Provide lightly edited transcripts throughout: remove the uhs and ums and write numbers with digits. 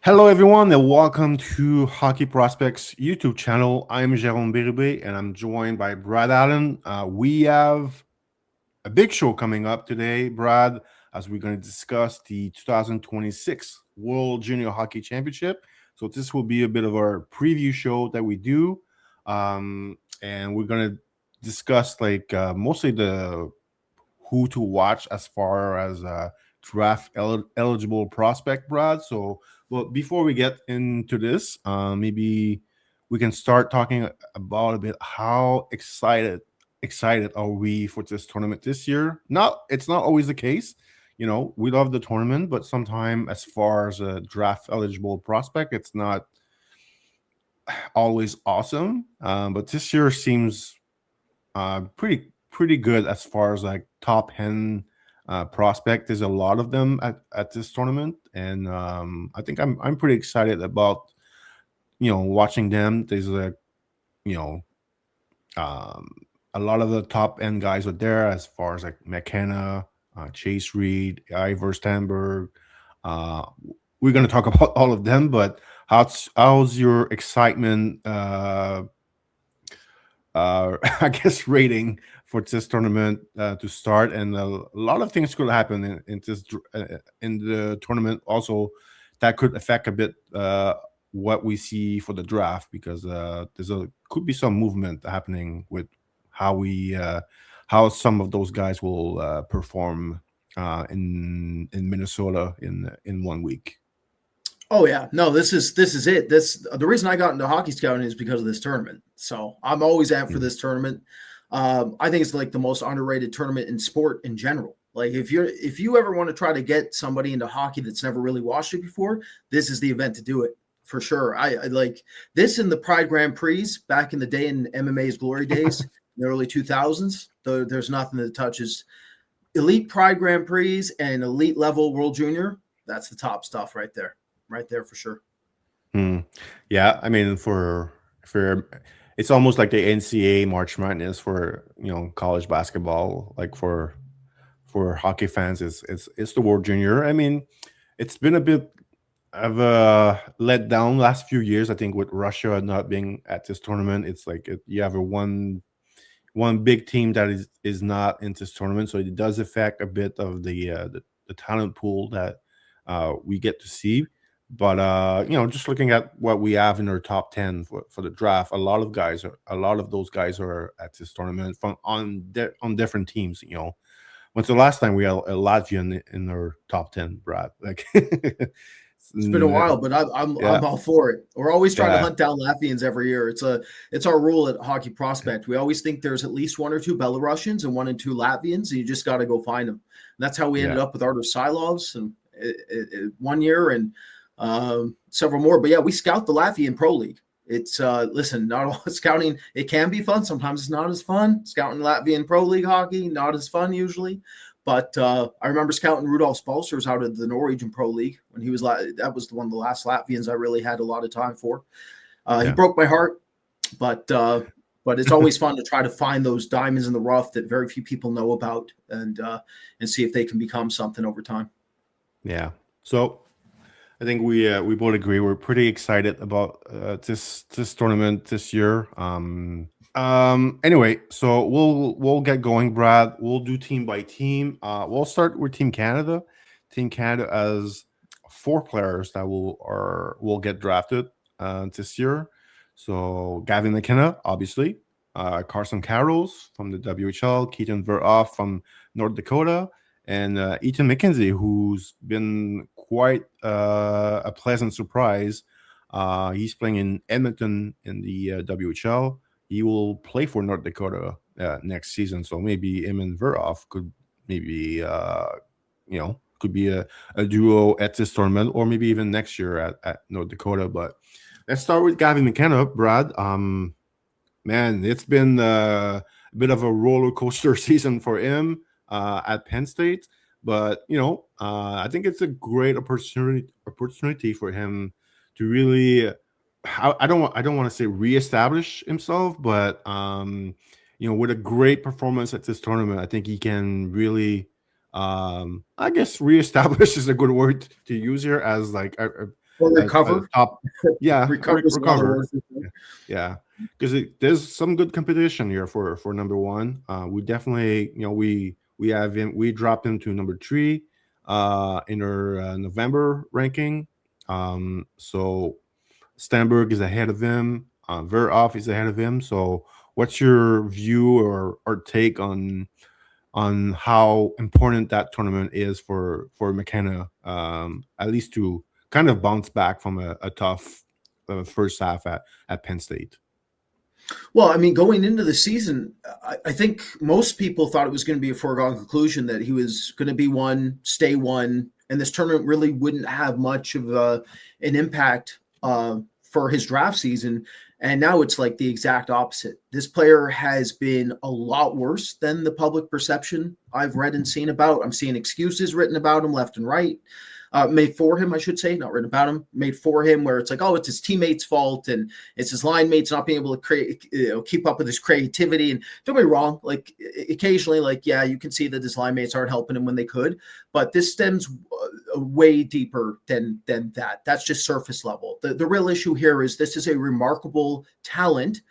Hello, everyone, and welcome to Hockey Prospects YouTube channel. I'm Jérôme Bérubé, and I'm joined by Brad Allen. We have a big show coming up today, Brad, as we're going to discuss the 2026 World Junior Hockey Championship. So this will be a bit of our preview show that we do, and we're going to discuss mostly the who to watch as far as draft eligible prospect, Brad. So, well, before we get into this, maybe we can start talking about a bit how excited are we for this tournament this year. It's not always the case. We love the tournament, but sometimes as far as a draft eligible prospect, it's not always awesome. But this year seems pretty good as far as like top 10 prospect. There's a lot of them at this tournament, and I think I'm pretty excited about watching them. There's you know um, a lot of the top end guys are there as far as like McKenna, Chase Reed, Ivor Stanberg. Uh, we're gonna talk about all of them, but how's your excitement? I guess rating for this tournament to start, and a lot of things could happen in the tournament. Also, that could affect a bit what we see for the draft because could be some movement happening with how we how some of those guys will perform in Minnesota in 1 week. Oh yeah, no, this is it. This the reason I got into hockey scouting is because of this tournament. So I'm always out for this tournament. I think it's like the most underrated tournament in sport in general. Like if you ever want to try to get somebody into hockey that's never really watched it before, this is the event to do it for sure. I like this in the Pride Grand Prix back in the day in MMA's glory days in the early 2000s. There's nothing that touches elite Pride Grand Prix and elite level World Junior. That's the top stuff right there for sure. Yeah, I mean, for it's almost like the NCAA March Madness for college basketball. Like for hockey fans, it's the World Junior. I mean, it's been a bit of a letdown last few years. I think with Russia not being at this tournament, it's like you have a one big team that is not in this tournament, so it does affect a bit of the talent pool that we get to see. But just looking at what we have in our top 10 for the draft, a lot of those guys are at this tournament from on different teams. When's the last time we had a Latvian in our top 10, Brad? Like, It's been a while, but I'm yeah, all for it. We're always trying to yeah, hunt down Latvians every year. It's our rule at Hockey Prospect. We always think there's at least one or two Belarusians and one and two Latvians, and you just got to go find them. And that's how we ended yeah. up with Artur Silovs and 1 year and several more. But yeah, we scout the Latvian Pro League. It's listen, not all scouting. It can be fun. Sometimes it's not as fun. Scouting Latvian Pro League hockey, not as fun usually. But I remember scouting Rudolf Spolsters out of the Norwegian Pro League when he was that was one of the last Latvians I really had a lot of time for. He broke my heart, but it's always fun to try to find those diamonds in the rough that very few people know about and see if they can become something over time. Yeah. So I think we both agree we're pretty excited about this tournament this year. Anyway, so we'll get going, Brad. We'll do team by team. We'll start with Team Canada. Team Canada has 4 players that will get drafted this year. So Gavin McKenna, obviously, Carson Carrolls from the WHL, Keaton Verhoff from North Dakota, and Ethan McKenzie, who's been quite a pleasant surprise. He's playing in Edmonton in the WHL. He will play for North Dakota next season, so maybe him and Verhoff could maybe could be a duo at this tournament, or maybe even next year at North Dakota. But let's start with Gavin McKenna, Brad. Man, it's been a bit of a roller coaster season for him at Penn State, but I think it's a great opportunity for him to really. I don't want to say reestablish himself, but with a great performance at this tournament, I think he can really, I guess, reestablish is a good word to use here as like or a recover. top. Yeah, Recover is another recover. word for it. Yeah, because there's some good competition here for number one. We definitely, we have him. We dropped him to number three in our November ranking. So Stenberg is ahead of him. Verhoff is ahead of him. So, what's your view or take on how important that tournament is for McKenna, at least to kind of bounce back from a tough first half at Penn State? Well, I mean, going into the season, I think most people thought it was going to be a foregone conclusion that he was going to be one, stay one, and this tournament really wouldn't have much of an impact for his draft season. And now it's like the exact opposite. This player has been a lot worse than the public perception I've read and seen about. I'm seeing excuses written about him left and right. Made for him, I should say, not written about him, made for him, where it's like, oh, it's his teammates' fault and it's his line mates not being able to keep up with his creativity. And don't get me wrong, like occasionally, like, yeah, you can see that his line mates aren't helping him when they could, but this stems way deeper than that. That's just surface level. The real issue here is this is a remarkable talent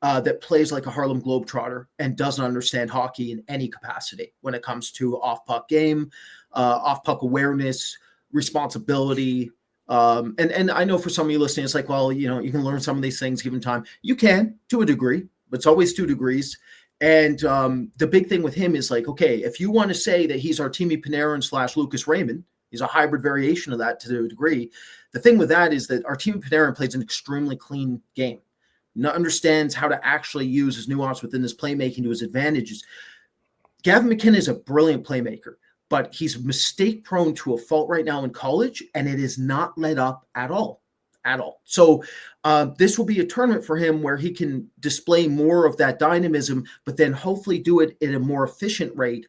that plays like a Harlem Globetrotter and doesn't understand hockey in any capacity when it comes to off-puck game, off-puck awareness, responsibility. And I know for some of you listening, it's like, well, you can learn some of these things given time. You can, to a degree, but it's always 2 degrees. And the big thing with him is like, okay, if you want to say that he's Artemi Panarin / Lucas Raymond, he's a hybrid variation of that to a degree. The thing with that is that Artemi Panarin plays an extremely clean game. Understands how to actually use his nuance within his playmaking to his advantages. Gavin McKenna is a brilliant playmaker, but he's mistake prone to a fault right now in college, and it is not let up at all. So this will be a tournament for him where he can display more of that dynamism, but then hopefully do it at a more efficient rate,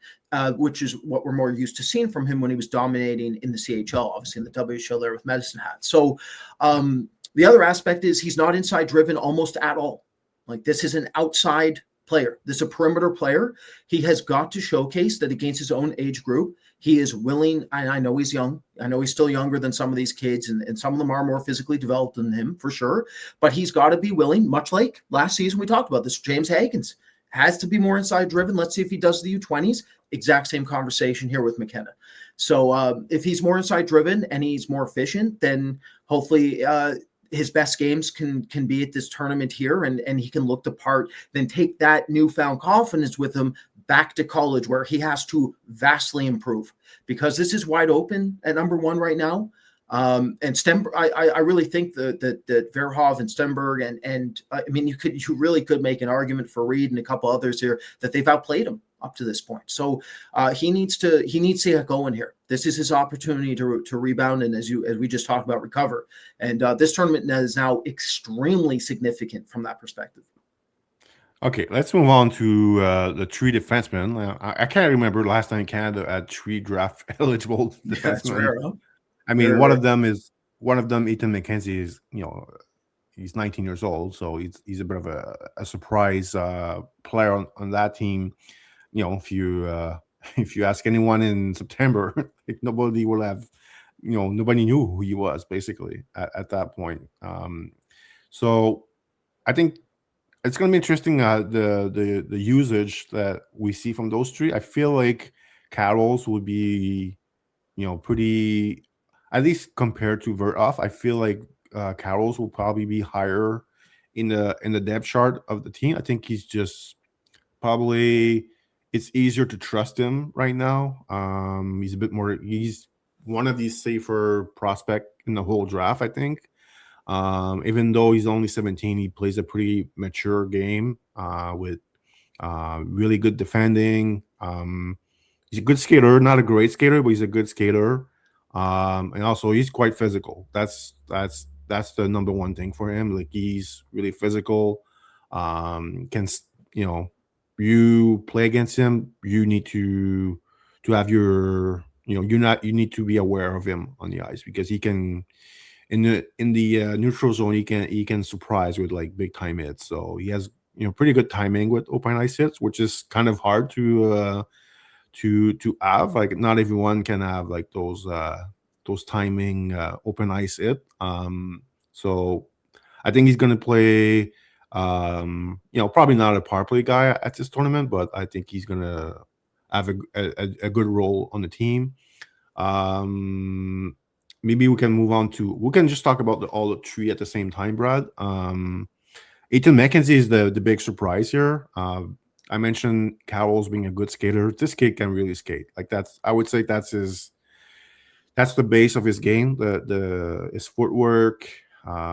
which is what we're more used to seeing from him when he was dominating in the CHL, obviously in the WHL there with Medicine Hat. So the other aspect is he's not inside driven almost at all. Like, this is an outside player. This is a perimeter player. He has got to showcase that against his own age group, he is willing. And I know he's young. I know he's still younger than some of these kids, and some of them are more physically developed than him for sure. But he's got to be willing, much like last season we talked about this. James Hagens has to be more inside driven. Let's see if he does the U20s. Exact same conversation here with McKenna. So if he's more inside driven and he's more efficient, then hopefully his best games can be at this tournament here, and he can look the part, then take that newfound confidence with him back to college, where he has to vastly improve, because this is wide open at number one right now. And Stenberg, I really think that Verhoff and Stenberg and I mean, you really could make an argument for Reed and a couple others here that they've outplayed him up to this point. So he needs to get going here. This is his opportunity to rebound, and as we just talked about, recover. And this tournament is now extremely significant from that perspective. Okay, let's move on to the 3 defensemen. I can't remember last time Canada had 3 draft eligible defensemen. That's rare, huh? I mean, one of them, Ethan McKenzie, is he's 19 years old, so he's a bit of a surprise player on that team. If you ask anyone in September, nobody will have, nobody knew who he was basically at that point. So I think it's going to be interesting, the usage that we see from those 3. I feel like Carroll's would be, pretty, at least compared to Verhoff. I feel like Carroll's will probably be higher in the depth chart of the team. I think he's just probably, it's easier to trust him right now. He's one of these safer prospect in the whole draft, I think. Even though he's only 17, he plays a pretty mature game with really good defending. He's a good skater, not a great skater, but he's a good skater. And also he's quite physical. That's the number one thing for him. Like, he's really physical. You play against him, you need to have your, you need to be aware of him on the ice, because he can, in the neutral zone, he can surprise with like big time hits. So he has pretty good timing with open ice hits, which is kind of hard to have. Like, not everyone can have like those those timing open ice it. So I think he's going to play. Probably not a power play guy at this tournament, but I think he's going to have a good role on the team. Maybe we can just talk about all the three at the same time, Brad. Ethan McKenzie is the big surprise here. I mentioned Carroll's being a good skater. This kid can really skate. Like I would say that's the base of his game. His footwork,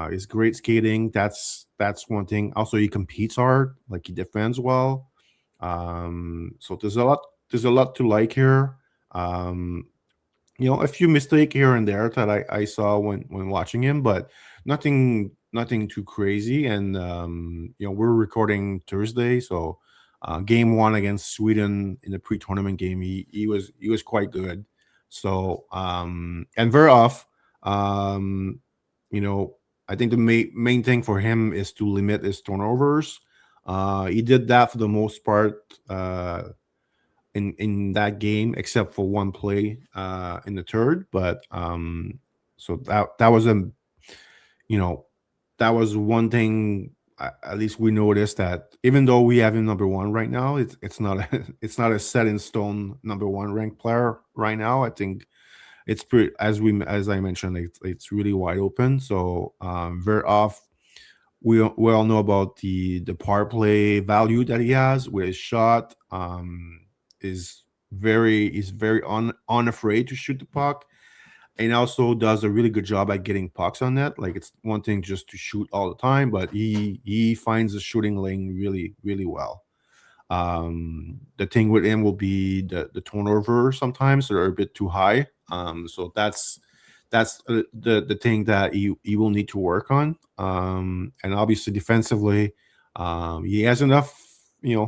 his great skating. That's one thing. Also, he competes hard. Like, he defends well. So there's a lot to like here. A few mistakes here and there that I saw when watching him, but nothing too crazy. And we're recording Thursday, so game 1 against Sweden in the pre-tournament game, he was quite good. So and very off. I think the main thing for him is to limit his turnovers. He did that for the most part in that game, except for one play in the third. But so that was that was one thing. At least we noticed that even though we have him number 1 right now, it's not a set in stone number 1 ranked player right now. I think it's pretty, as I mentioned, it's really wide open. So very off. We all know about the power play value that he has with his shot. Is very unafraid to shoot the puck, and also does a really good job at getting pucks on net. Like, it's one thing just to shoot all the time, but he finds the shooting lane really, really well. The thing with him will be the turnover sometimes are a bit too high. So that's the thing that he will need to work on. And obviously defensively, he has enough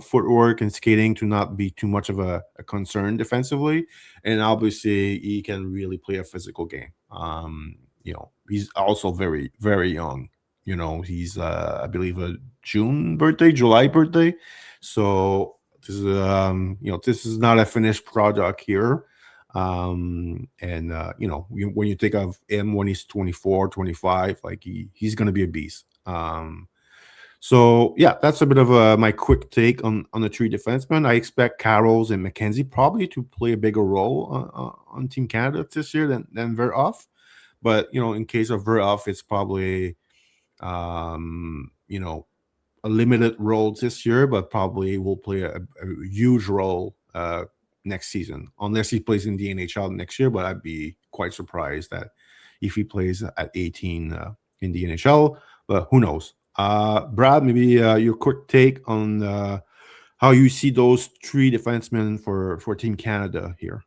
footwork and skating to not be too much of a concern defensively. And obviously he can really play a physical game. He's also very, very young. He's I believe a July birthday. So this is this is not a finished product here. When you think of him when he's 24, 25, like he's going to be a beast. So yeah, that's a bit of my quick take on the 3 defensemen. I expect Carrolls and McKenzie probably to play a bigger role on Team Canada this year than Verhoff. But in case of Verhoff, it's probably a limited role this year, but probably will play a huge role next season, unless he plays in the NHL next year. But I'd be quite surprised that if he plays at 18 in the NHL. But who knows? Brad, maybe your quick take on how you see those 3 defensemen for Team Canada here.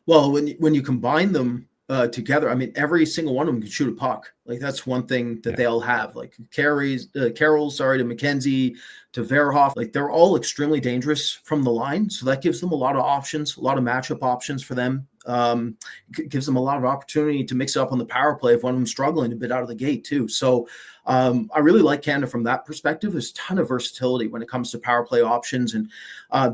Well, when you combine them together, I mean, every single one of them can shoot a puck. Like, that's one thing that they all have. Like, Carroll, to McKenzie, to Verhoff, like, they're all extremely dangerous from the line. So that gives them a lot of options, a lot of matchup options for them. Gives them a lot of opportunity to mix up on the power play if one of them struggling a bit out of the gate too. So I really like Canada from that perspective. There's a ton of versatility when it comes to power play options and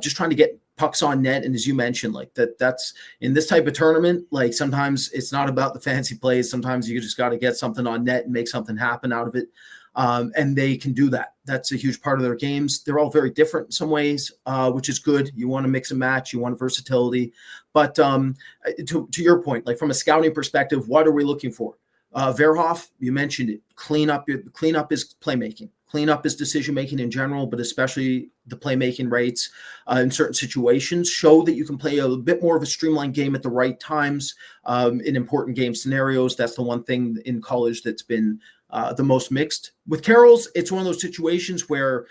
just trying to get pucks on net. And as you mentioned, like that's in this type of tournament, like sometimes it's not about the fancy plays. Sometimes you just got to get something on net and make something happen out of it. And they can do that. That's a huge part of their games. They're all very different in some ways, which is good. You want to mix and match. You want versatility. But to your point, like from a scouting perspective, what are we looking for? Verhoff, you mentioned it. Clean up his playmaking. Clean up his decision-making in general, but especially the playmaking rates in certain situations. Show that you can play a bit more of a streamlined game at the right times in important game scenarios. That's the one thing in college that's been the most mixed. With Carroll's, it's one of those situations where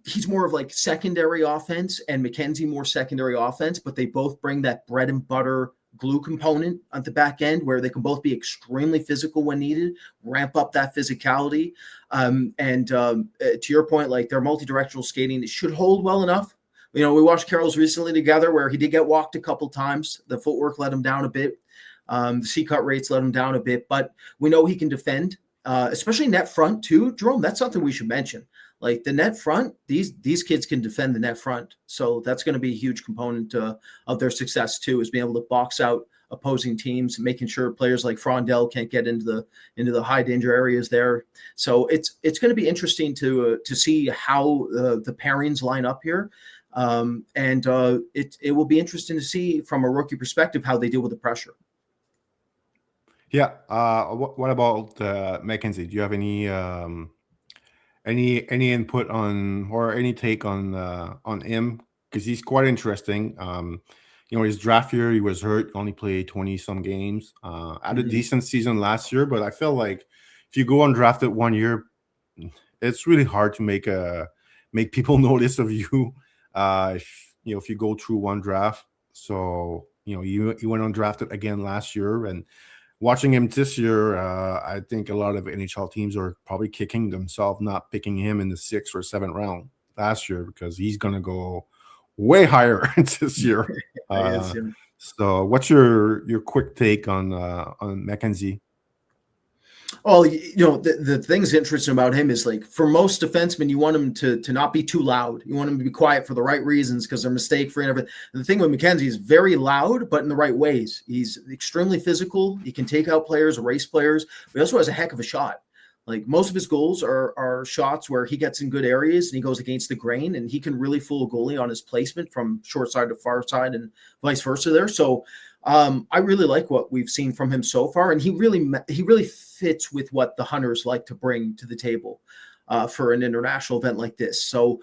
he's more of like secondary offense and McKenzie more secondary offense, but they both bring that bread and butter glue component at the back end where they can both be extremely physical when needed, ramp up that physicality. To your point, like their multi-directional skating, it should hold well enough. We watched Carroll's recently together where he did get walked a couple times. The footwork let him down a bit. The C-cut rates let him down a bit, but we know he can defend, especially net front too. Jérôme, that's something we should mention. Like the net front, these kids can defend the net front. So that's going to be a huge component of their success too, is being able to box out opposing teams, making sure players like Frondell can't get into the high danger areas there. So it's going to be interesting to see how the pairings line up here. It will be interesting to see from a rookie perspective how they deal with the pressure. Yeah. What about Mackenzie? Do you have any input on or any take on him? Because he's quite interesting. His draft year, he was hurt, only played 20 some games. Had a decent season last year, but I feel like if you go undrafted 1 year, it's really hard to make people notice of you. If you go through one draft. So he went undrafted again last year, and watching him this year, I think a lot of NHL teams are probably kicking themselves not picking him in the 6th or 7th round last year, because he's going to go way higher this year. So what's your quick take on Mackenzie? Oh, the thing's interesting about him is, like, for most defensemen, you want him to not be too loud. You want him to be quiet for the right reasons, because they're mistake-free and everything. The thing with Mackenzie is very loud, but in the right ways. He's extremely physical. He can take out players, erase players. But he also has a heck of a shot. Like, most of his goals are shots where he gets in good areas and he goes against the grain, and he can really fool a goalie on his placement from short side to far side and vice versa there. So I really like what we've seen from him so far, and he really fits with what the Hunters like to bring to the table for an international event like this. So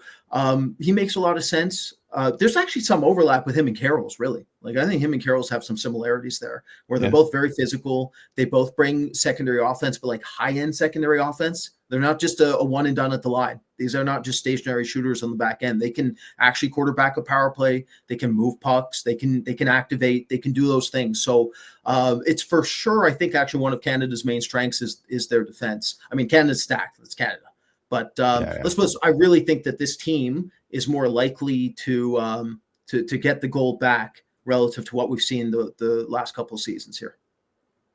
he makes a lot of sense. There's actually some overlap with him and Carroll's, really. Like, I think him and Carroll's have some similarities there, where they're both very physical. They both bring secondary offense, but like high-end secondary offense. They're not just a one and done at the line. These are not just stationary shooters on the back end. They can actually quarterback a power play. They can move pucks. They can activate. They can do those things. So it's for sure, I think, actually one of Canada's main strengths is their defense. I mean, Canada's stacked. It's Canada. But I really think that this team is more likely to get the gold back relative to what we've seen the last couple of seasons here.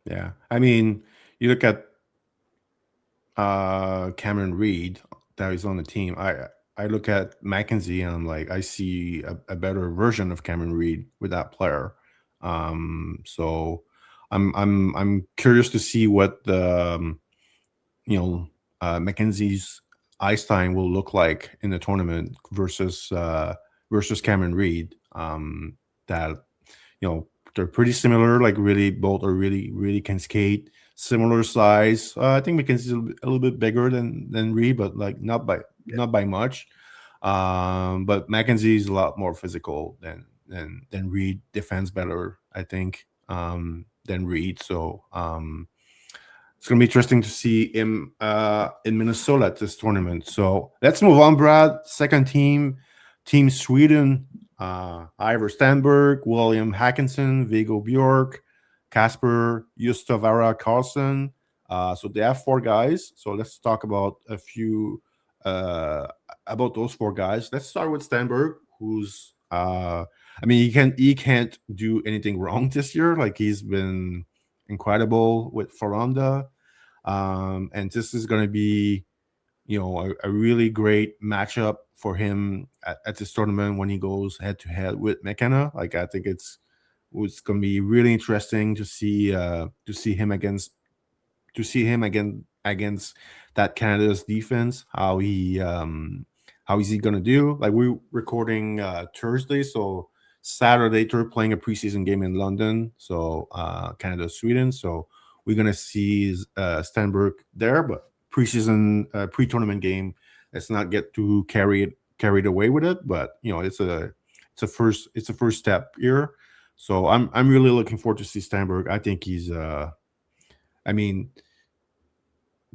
Yeah. I mean, you look at Cameron Reed that is on the team. I look at Mackenzie and I'm like, I see a better version of Cameron Reed with that player. So I'm curious to see what the Mackenzie's ice time will look like in the tournament versus Cameron Reed. That they're pretty similar. Like, really, both are really can skate. Similar size. I think Mackenzie's a little bit bigger than Reed, but like not by much. But Mackenzie's a lot more physical than Reed. Defends better, I think, than Reed. So it's gonna be interesting to see him in Minnesota at this tournament. So let's move on, Brad. Second team Sweden. Ivar Stenberg, William Hackinson, Viggo Bjork, Kasper Justavara Karlsson. So they have 4 guys. So let's talk about a few about those 4 guys. Let's start with Stenberg, who's he can't do anything wrong this year. Like, he's been incredible with Faranda. And this is going to be a really great matchup for him at this tournament when he goes head to head with McKenna. Like, I think it's going to be really interesting to see him against that Canada's defense. How is he going to do? Like, we're recording Thursday, so Saturday they're playing a preseason game in London. So Canada Sweden. So we're going to see Stenberg there, but preseason pre-tournament game, let's not get too carried away with it. But it's a first step here. So I'm really looking forward to see Stenberg. I think he's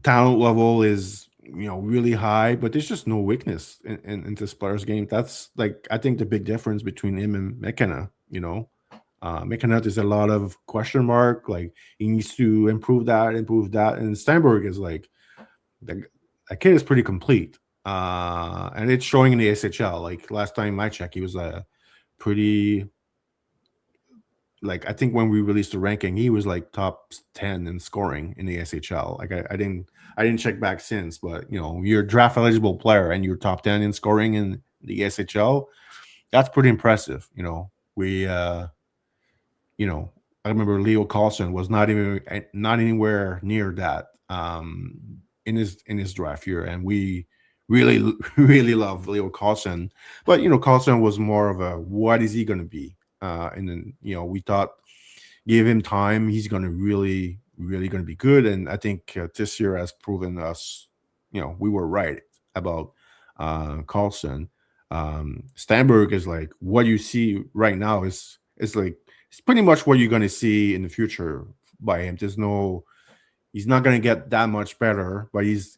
talent level is really high, but there's just no weakness in this player's game. That's, like, I think the big difference between him and McKenna. McKenna, there's a lot of question mark. Like, he needs to improve that, and Stenberg is like, that kid is pretty complete, and it's showing in the SHL. Like, last time I checked, he was a pretty, like, I think when we released the ranking, he was like top 10 in scoring in the SHL. Like, I didn't check back since, but you're a draft eligible player and you're top 10 in scoring in the SHL. That's pretty impressive. I remember Leo Carlson was not anywhere near that in his draft year, and we really really love Leo Carlson. But Carlson was more of a what is he going to be? And then we thought give him time, he's going to really going to be good. And I think this year has proven us, we were right about Carlson. Stenberg is like what you see right now is like it's pretty much what you're going to see in the future by him. He's not going to get that much better, but he's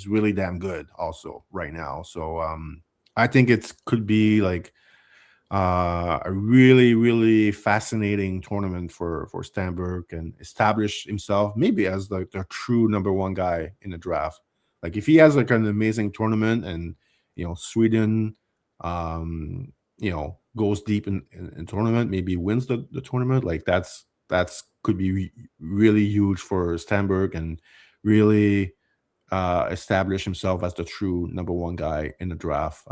really damn good also right now. So I think it could be like a really really fascinating tournament for Stenberg and establish himself maybe as like the true number one guy in the draft. Like if he has like an amazing tournament and Sweden goes deep in tournament, maybe wins the tournament, like that's could be really huge for Stenberg and really establish himself as the true number one guy in the draft.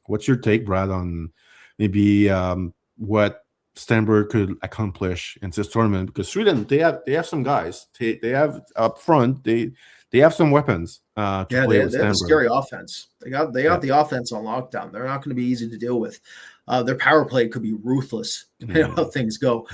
What's your take, Brad, on maybe what Stenberg could accomplish in this tournament? Because Sweden, they have some guys. They have up front. They have some weapons to play with Stenberg. They have a scary offense. They got the offense on lockdown. They're not going to be easy to deal with. Their power play could be ruthless, depending on how things go.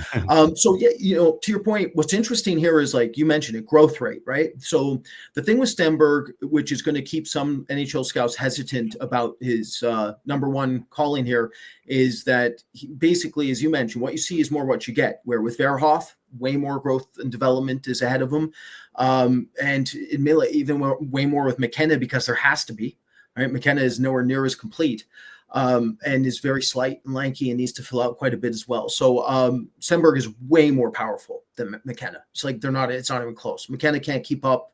So to your point, what's interesting here is like you mentioned it, growth rate, right? So the thing with Stenberg, which is going to keep some NHL scouts hesitant about his number one calling here, is that basically, as you mentioned, what you see is more what you get. Where with Verhoff, way more growth and development is ahead of him, and even way more with McKenna because there has to be. Right, McKenna is nowhere near as complete. And is very slight and lanky and needs to fill out quite a bit as well. So Stenberg is way more powerful than McKenna. It's like it's not even close. McKenna can't keep up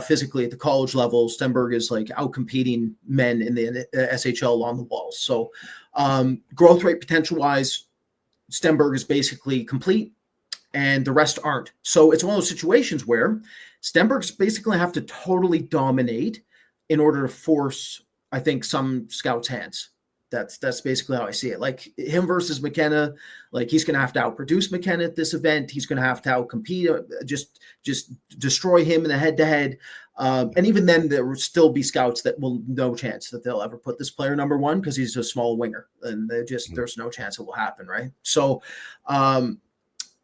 physically at the college level. Stenberg is like out-competing men in the SHL on the walls. So growth rate potential-wise, Stenberg is basically complete and the rest aren't. So it's one of those situations where Stenberg's basically have to totally dominate in order to force, I think, some scouts' hands. That's basically how I see it. Like him versus McKenna, like he's going to have to outproduce McKenna at this event. He's going to have to outcompete, just destroy him in a head-to-head. And even then, there will still be scouts that will no chance that they'll ever put this player number one because he's a small winger, and there's no chance it will happen, right? So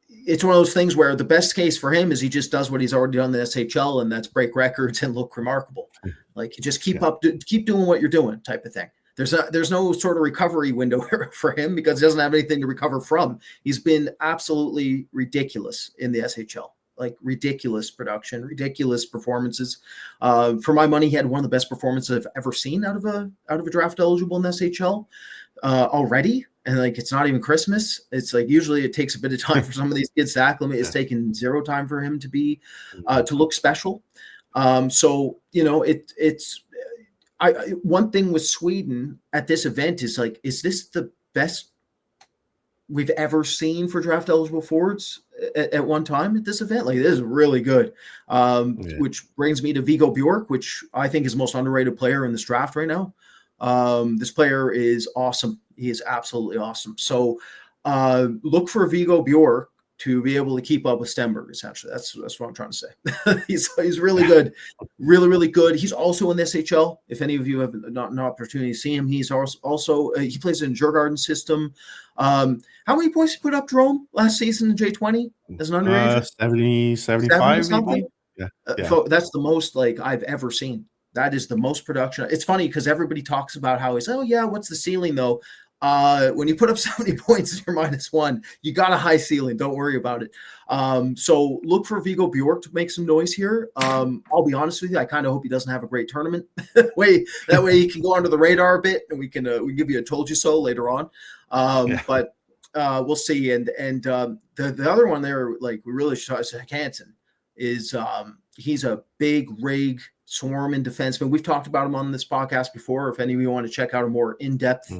it's one of those things where the best case for him is he just does what he's already done in the SHL, and that's break records and look remarkable. Like you just keep doing what you're doing type of thing. There's no sort of recovery window for him because he doesn't have anything to recover from. He's been absolutely ridiculous in the SHL, like ridiculous production, ridiculous performances. For my money, he had one of the best performances I've ever seen out of a draft eligible in the SHL already. And like, it's not even Christmas. It's like, usually it takes a bit of time for some of these kids to acclimate. It's taken zero time for him to look special. So, one thing with Sweden at this event is like, is this the best we've ever seen for draft eligible forwards at one time at this event? Like, this is really good. Which brings me to Viggo Bjork, which I think is the most underrated player in this draft right now. This player is awesome. He is absolutely awesome. So look for Viggo Bjork to be able to keep up with Stenberg, essentially. That's what I'm trying to say. he's really good. Really, really good. He's also in the SHL. If any of you have not an opportunity to see him, he's also he plays in Djurgården system. How many points did he put up, Jérôme, last season in J20 as an underage? 70, 75 maybe? Yeah. That's the most like I've ever seen. That is the most production. It's funny because everybody talks about how he's, oh yeah, what's the ceiling though? When you put up 70 points and you're -1, you got a high ceiling. Don't worry about it. So look for Viggo Bjork to make some noise here. I'll be honest with you. I kind of hope he doesn't have a great tournament. that way he can go under the radar a bit, and we can give you a told you so later on. But we'll see. And the other one there, like we really should talk about Hansen, is he's a big rig swarming defenseman. We've talked about him on this podcast before. If any of you want to check out a more in-depth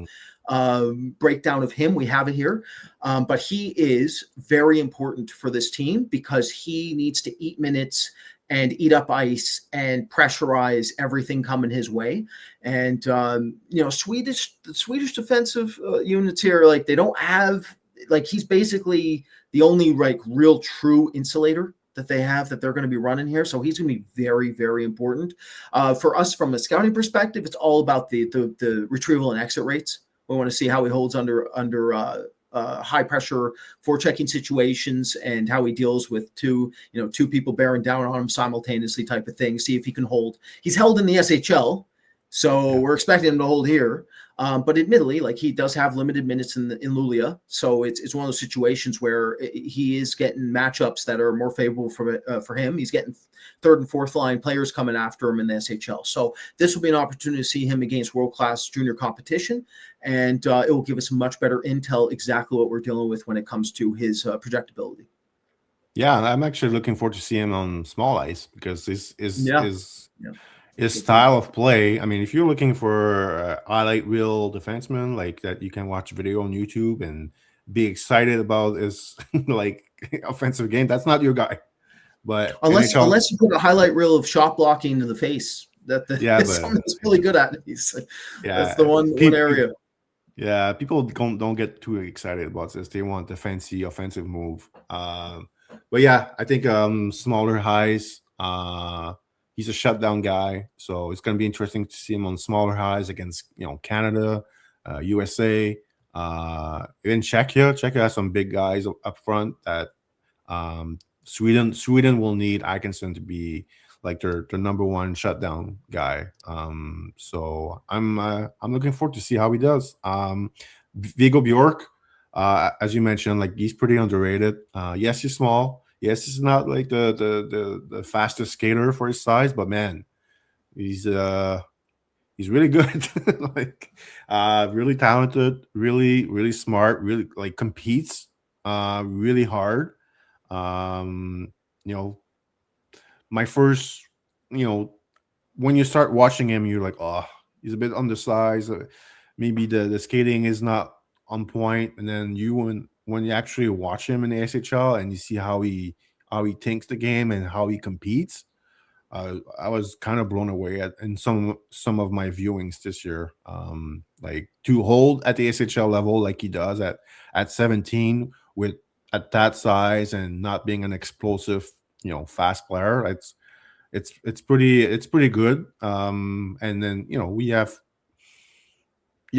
breakdown of him, we have it here. But he is very important for this team because he needs to eat minutes and eat up ice and pressurize everything coming his way. And the Swedish defensive units here, like they don't have like he's basically the only like real true insulator that they have that they're going to be running here. So he's going to be very, very important. For us from a scouting perspective, it's all about the retrieval and exit rates. We want to see how he holds under high pressure forechecking situations and how he deals with two people bearing down on him simultaneously type of thing. See if he can hold. He's held in the SHL, so we're expecting him to hold here. But admittedly, like he does have limited minutes in Luleå, so it's one of those situations where he is getting matchups that are more favorable for him. He's getting third and fourth line players coming after him in the SHL. So this will be an opportunity to see him against world-class junior competition, and it will give us much better intel exactly what we're dealing with when it comes to his projectability. Yeah, I'm actually looking forward to see him on small ice because his style of play. I mean, if you're looking for highlight reel defenseman like that, you can watch video on YouTube and be excited about his like offensive game. That's not your guy. But unless you put a highlight reel of shot blocking into the face, that's something that's really good at. That's the one area. Yeah, people don't get too excited about this. They want the fancy offensive move. But yeah, I think smaller highs. He's a shutdown guy, so it's going to be interesting to see him on smaller highs against Canada, USA, even Czechia. Czechia has some big guys up front that Sweden will need Atkinson to be like their number one shutdown guy. So I'm looking forward to see how he does. Viggo Bjork, as you mentioned, like he's pretty underrated. Yes, he's small. Yes, he's not like the fastest skater for his size, but man, he's really good. Like really talented, really smart, really like competes really hard. My first, when you start watching him, you're like, oh, he's a bit undersized. Maybe the skating is not on point. And then when you actually watch him in the SHL and you see how he thinks the game and how he competes, I was kind of blown away in some of my viewings this year. Like to hold at the SHL level like he does at 17 at that size and not being an explosive, fast player. It's pretty good. And then you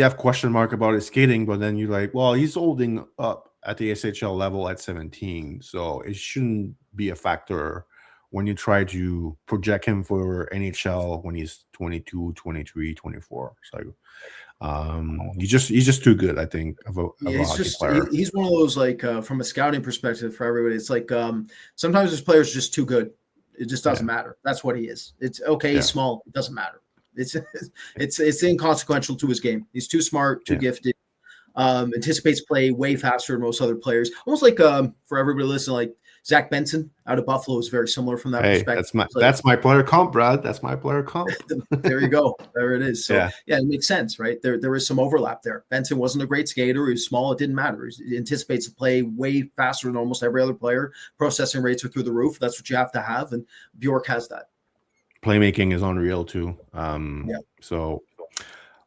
have question mark about his skating, but then you're like, well, he's holding up at the SHL level at 17, so it shouldn't be a factor when you try to project him for NHL when he's 22, 23, 24. So he's just too good, I think, of a hockey player. He's one of those, like, from a scouting perspective for everybody, it's like sometimes this player's just too good. It just doesn't matter. That's what he is. It's okay. He's small. It doesn't matter. It's inconsequential to his game. He's too smart, too gifted. Anticipates play way faster than most other players. Almost like for everybody listening, like Zach Benson out of Buffalo is very similar from that perspective. That's my player comp, Brad. That's my player comp. There you go. There it is. So yeah, it makes sense, right? There is some overlap there. Benson wasn't a great skater. He was small. It didn't matter. He anticipates to play way faster than almost every other player. Processing rates are through the roof. That's what you have to have, and Bjork has that. Playmaking is unreal too. So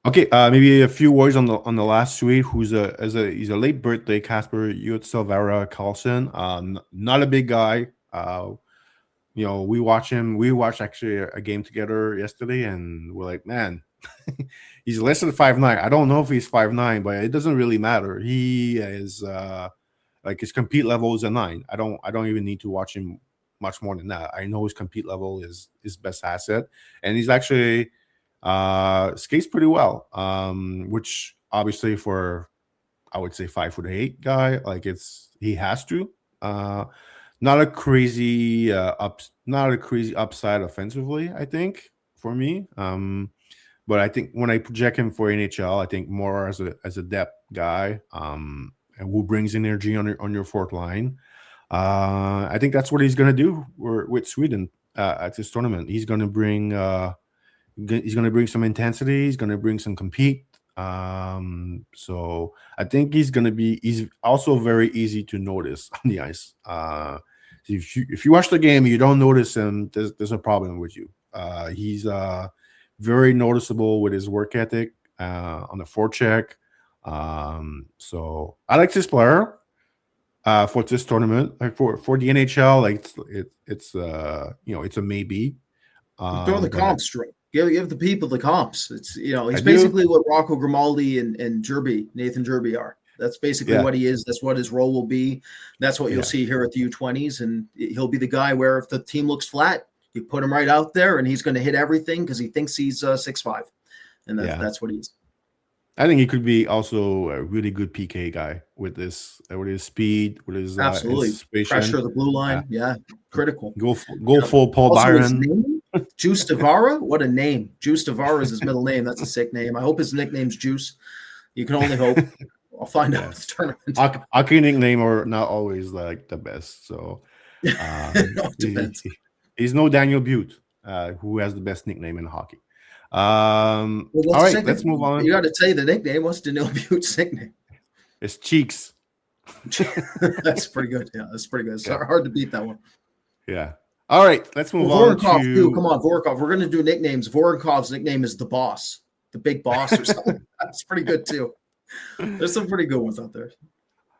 okay, maybe a few words on the last suite. He's a late birthday, Casper Silvera Carlson. Not a big guy. We watch him. We watched actually a game together yesterday, and we're like, man, he's less than 5'9". I don't know if he's 5'9", but it doesn't really matter. He is like his compete level is a 9. I don't even need to watch him much more than that. I know his compete level is his best asset, and he's actually skates pretty well, which obviously for, I would say, 5'8" guy, like he has to. Not a crazy upside offensively, I think, for me. But I think when I project him for NHL, I think more as a depth guy, and who brings energy on your fourth line. I think that's what he's going to do with Sweden at this tournament. He's going to bring some intensity. He's going to bring some compete. So I think he's also very easy to notice on the ice. If you watch the game, you don't notice him, there's a problem with you. He's very noticeable with his work ethic on the forecheck. So I like this player. For this tournament, like for the NHL, like it's it's a maybe. Throw the But comps straight. Give the people the comps. It's I he's do, basically what Rocco Grimaldi and Nathan Jerby are. That's basically yeah, what he is. That's what his role will be. That's what you'll yeah, see here at the U20s, and he'll be the guy where if the team looks flat, you put him right out there, and he's going to hit everything because he thinks he's 6'5", and yeah. that's what he is. I think he could be also a really good PK guy with his speed, with his Absolutely, anticipation. pressure the blue line, yeah, critical. Go full Paul Also, his Byron. name, Juice Tavara. What a name! Juice Tavara is his middle name. That's a sick name. I hope his nickname's Juice. You can only hope. I'll find out Yeah, this tournament. hockey nickname are not always like the best. So No, it depends. he's no Daniel Butte, who has the best nickname in hockey. Well, All what's the right, second? let's move on. You got to say the nickname. What's Daniil Butte's nickname? It's Cheeks. That's pretty good. Yeah, that's pretty good. It's Yeah, hard to beat that one. yeah. All right, let's move on Voronkov too. to Come on, Voronkov. We're going to do nicknames. Voronkov's nickname is the boss, the big boss, or something. That's pretty good too. There's some pretty good ones out there.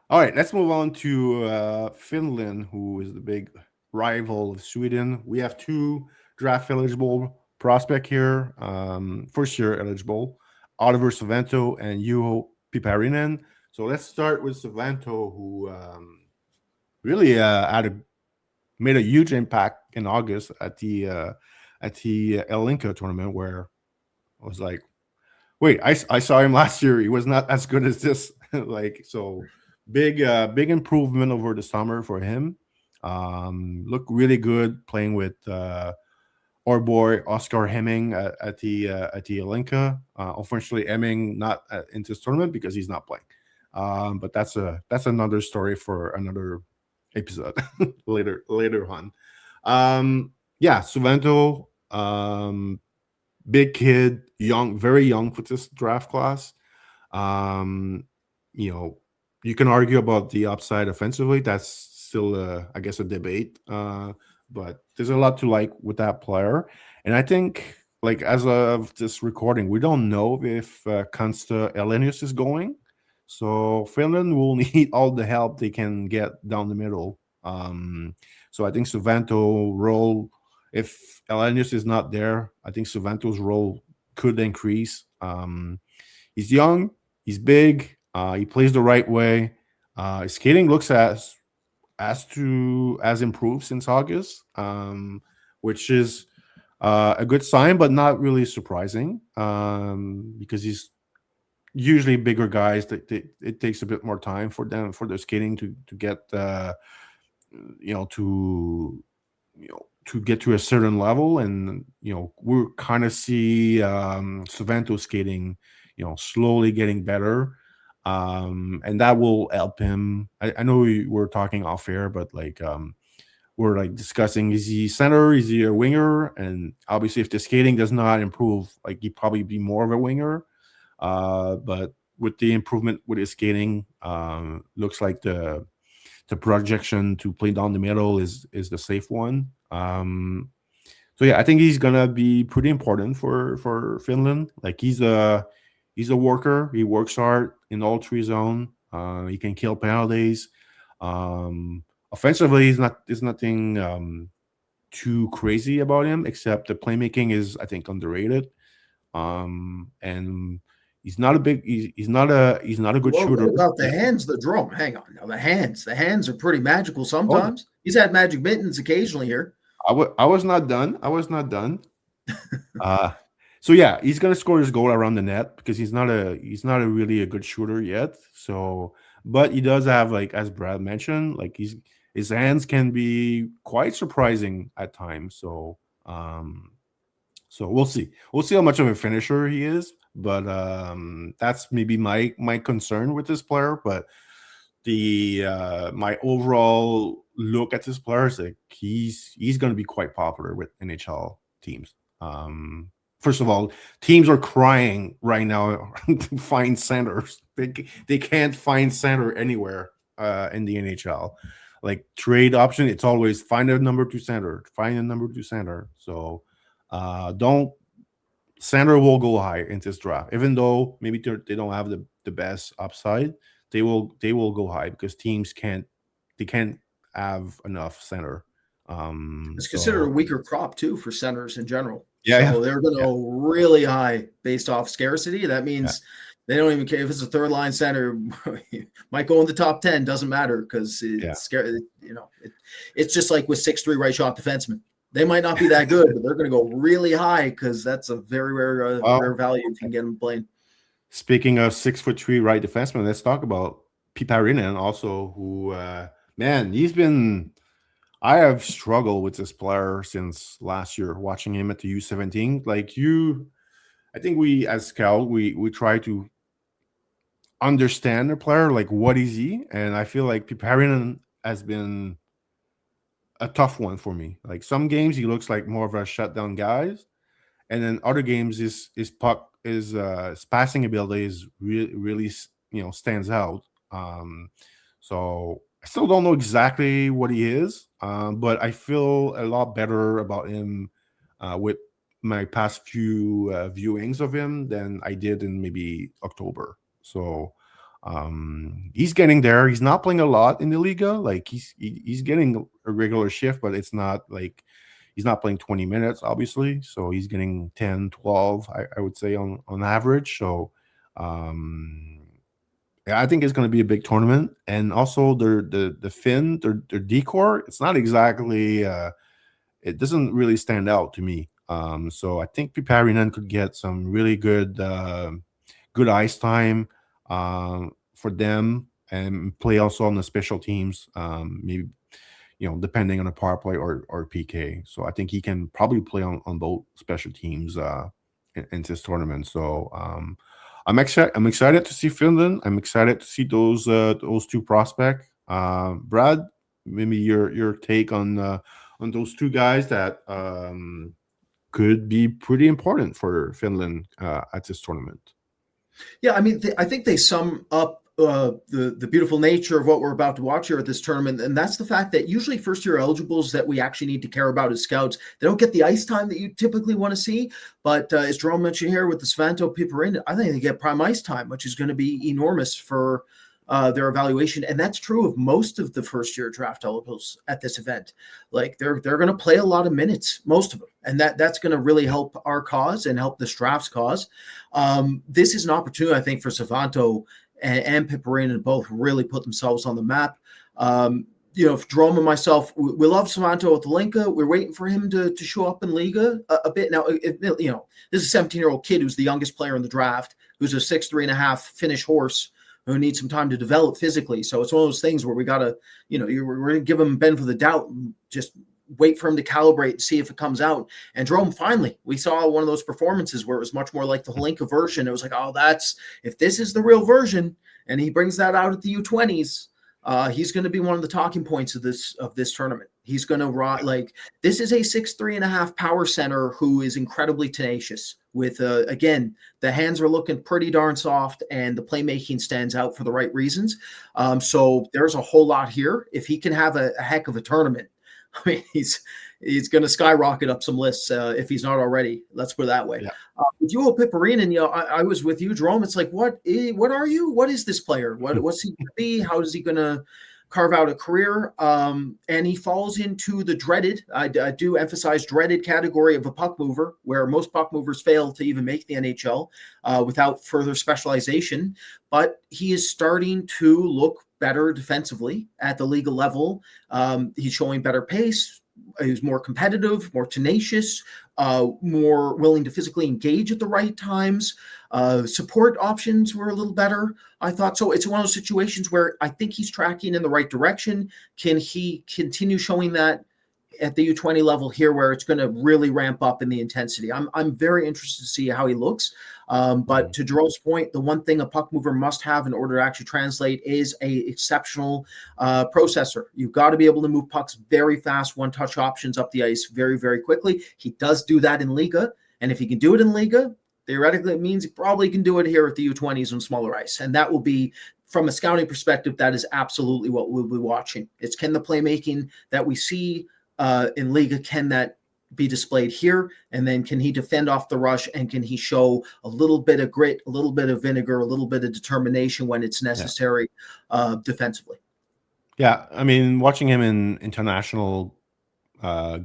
All right, let's move on to Finland, who is the big rival of Sweden. We have two draft eligible prospect here, first year eligible, Oliver Savento and Juho Piparinen. So let's start with Savento, who really made a huge impact in August at the Elinka tournament, where I was like, wait, I saw him last year. He was not as good as this. Like, so big improvement over the summer for him. Looked really good playing with our boy Oscar Hemming at the Elinka. Unfortunately, Hemming not into this tournament because he's not playing. But that's another story for another episode later on. Yeah, Suvento, big kid, young, very young for this draft class. Um, you can argue about the upside offensively. That's still, I guess, a debate. But there's a lot to like with that player. And I think, like, as of this recording, we don't know if Konsta Elenius is going. So Finland will need all the help they can get down the middle. So I think Suvanto role, if Elenius is not there, I think Suvanto's role could increase. He's young, he's big, he plays the right way. His skating looks as improved since August, which is a good sign, but not really surprising, because he's usually bigger guys that it takes a bit more time for them for their skating to get to get to a certain level. And we're kind of see Savento skating slowly getting better, and that will help him. I know we're talking off air, but like we're like discussing, is he center, is he a winger? And obviously if the skating does not improve, like he'd probably be more of a winger. But with the improvement with his skating, looks like the projection to play down the middle is the safe one. So yeah, I think he's gonna be pretty important for Finland. Like he's a worker. He works hard in all three zone. He can kill penalties. Offensively, there's nothing too crazy about him, except the playmaking is, I think, underrated. And he's not a good Well, shooter. what about the hands? The drum. Hang on. Now the hands are pretty magical Oh, sometimes. He's had magic mittens occasionally here. I was not done. I was not done. So yeah, he's gonna score his goal around the net because he's not a really a good shooter yet. So, but he does have, like as Brad mentioned, like his hands can be quite surprising at times. So so we'll see. We'll see how much of a finisher he is. But that's maybe my concern with this player. But the my overall look at this player is like he's going to be quite popular with NHL teams. First of all, teams are crying right now to find centers. They can't find center anywhere in the NHL. Like trade option, it's always find a number two center, find a number two center. So don't center will go high in this draft, even though maybe they don't have the best upside. They will go high because teams can't they can't have enough center. It's considered a So weaker crop too for centers in general. yeah, So they're going to yeah, go really high based off scarcity. That yeah, means they don't even care if it's a third line center. Might go in the top 10. Doesn't matter because yeah. it's scary. It's just like with 6'3" right shot defensemen. They might not be that good, but they're going to go really high because that's a very rare rare value if you can get them playing. Speaking of 6'3" right defenseman, let's talk about Piparinen also, who man, he's been. I have struggled with this player since last year, watching him at the U17. Like you, I think we as scout we try to understand the player, like what is he, and I feel like Piparinen has been a tough one for me. Like some games he looks like more of a shutdown guys, and then other games his puck his passing ability is really stands out. So I still don't know exactly what he is, but I feel a lot better about him with my past few viewings of him than I did in maybe October. So he's getting there. He's not playing a lot in the Liga. Like he's getting a regular shift, but it's not like he's not playing 20 minutes, obviously. So he's getting 10, 12, I would say on average. So yeah, I think it's going to be a big tournament. And also the Finn, their decor, it's not exactly it doesn't really stand out to me. So I think Piparinen could get some really good good ice time for them and play also on the special teams. Maybe depending on a power play or PK. So I think he can probably play on both special teams in this tournament. So I'm excited. I'm excited to see Finland. I'm excited to see those two prospects. Brad, maybe your take on those two guys that could be pretty important for Finland at this tournament. Yeah, I mean, I think they sum up the beautiful nature of what we're about to watch here at this tournament, and that's the fact that usually first-year eligibles that we actually need to care about as scouts, they don't get the ice time that you typically want to see. But as Jérôme mentioned here with the Svanto Piparin, I think they get prime ice time, which is going to be enormous for their evaluation, and that's true of most of the first-year draft eligibles at this event. Like they're going to play a lot of minutes, most of them, and that's going to really help our cause and help this draft's cause. This is an opportunity, I think, for Svanto and Piparin to both really put themselves on the map. If Jérôme and myself, we love Svanto at the Linka. We're waiting for him to show up in Liga a bit. Now, this is a 17-year-old kid who's the youngest player in the draft, who's a 6'3.5" Finnish horse who needs some time to develop physically. So it's one of those things where we got to, we're going to give him benefit of the doubt and just wait for him to calibrate and see if it comes out. And Jérôme, finally, we saw one of those performances where it was much more like the Holinka version. It was like, oh, if this is the real version, and he brings that out at the U20s, he's going to be one of the talking points of this tournament. He's going to this is a 6'3.5" power center who is incredibly tenacious with, again, the hands are looking pretty darn soft and the playmaking stands out for the right reasons. So there's a whole lot here. If he can have a heck of a tournament, I mean, he's going to skyrocket up some lists if he's not already. Let's put it that way. Yeah. With you, Piparin, I was with you, Jérôme. It's like, what are you? What is this player? What's he going to be? How is he going to carve out a career? And he falls into the dreaded, I do emphasize dreaded category of a puck mover, where most puck movers fail to even make the NHL without further specialization. But he is starting to look better defensively at the league level. He's showing better pace. He's more competitive, more tenacious, more willing to physically engage at the right times. Support options were a little better, I thought. So it's one of those situations where I think he's tracking in the right direction. Can he continue showing that at the U20 level here, where it's going to really ramp up in the intensity? I'm very interested to see how he looks. But to Jerome's point, the one thing a puck mover must have in order to actually translate is a exceptional processor. You've got to be able to move pucks very fast, one-touch options up the ice very, very quickly. He does do that in Liga, and if he can do it in Liga, theoretically it means he probably can do it here at the U20s on smaller ice, and that will be, from a scouting perspective, that is absolutely what we'll be watching. It's can the playmaking that we see in Liga, can that be displayed here? And then can he defend off the rush, and can he show a little bit of grit, a little bit of vinegar, a little bit of determination when it's necessary defensively? Yeah, I mean, watching him in international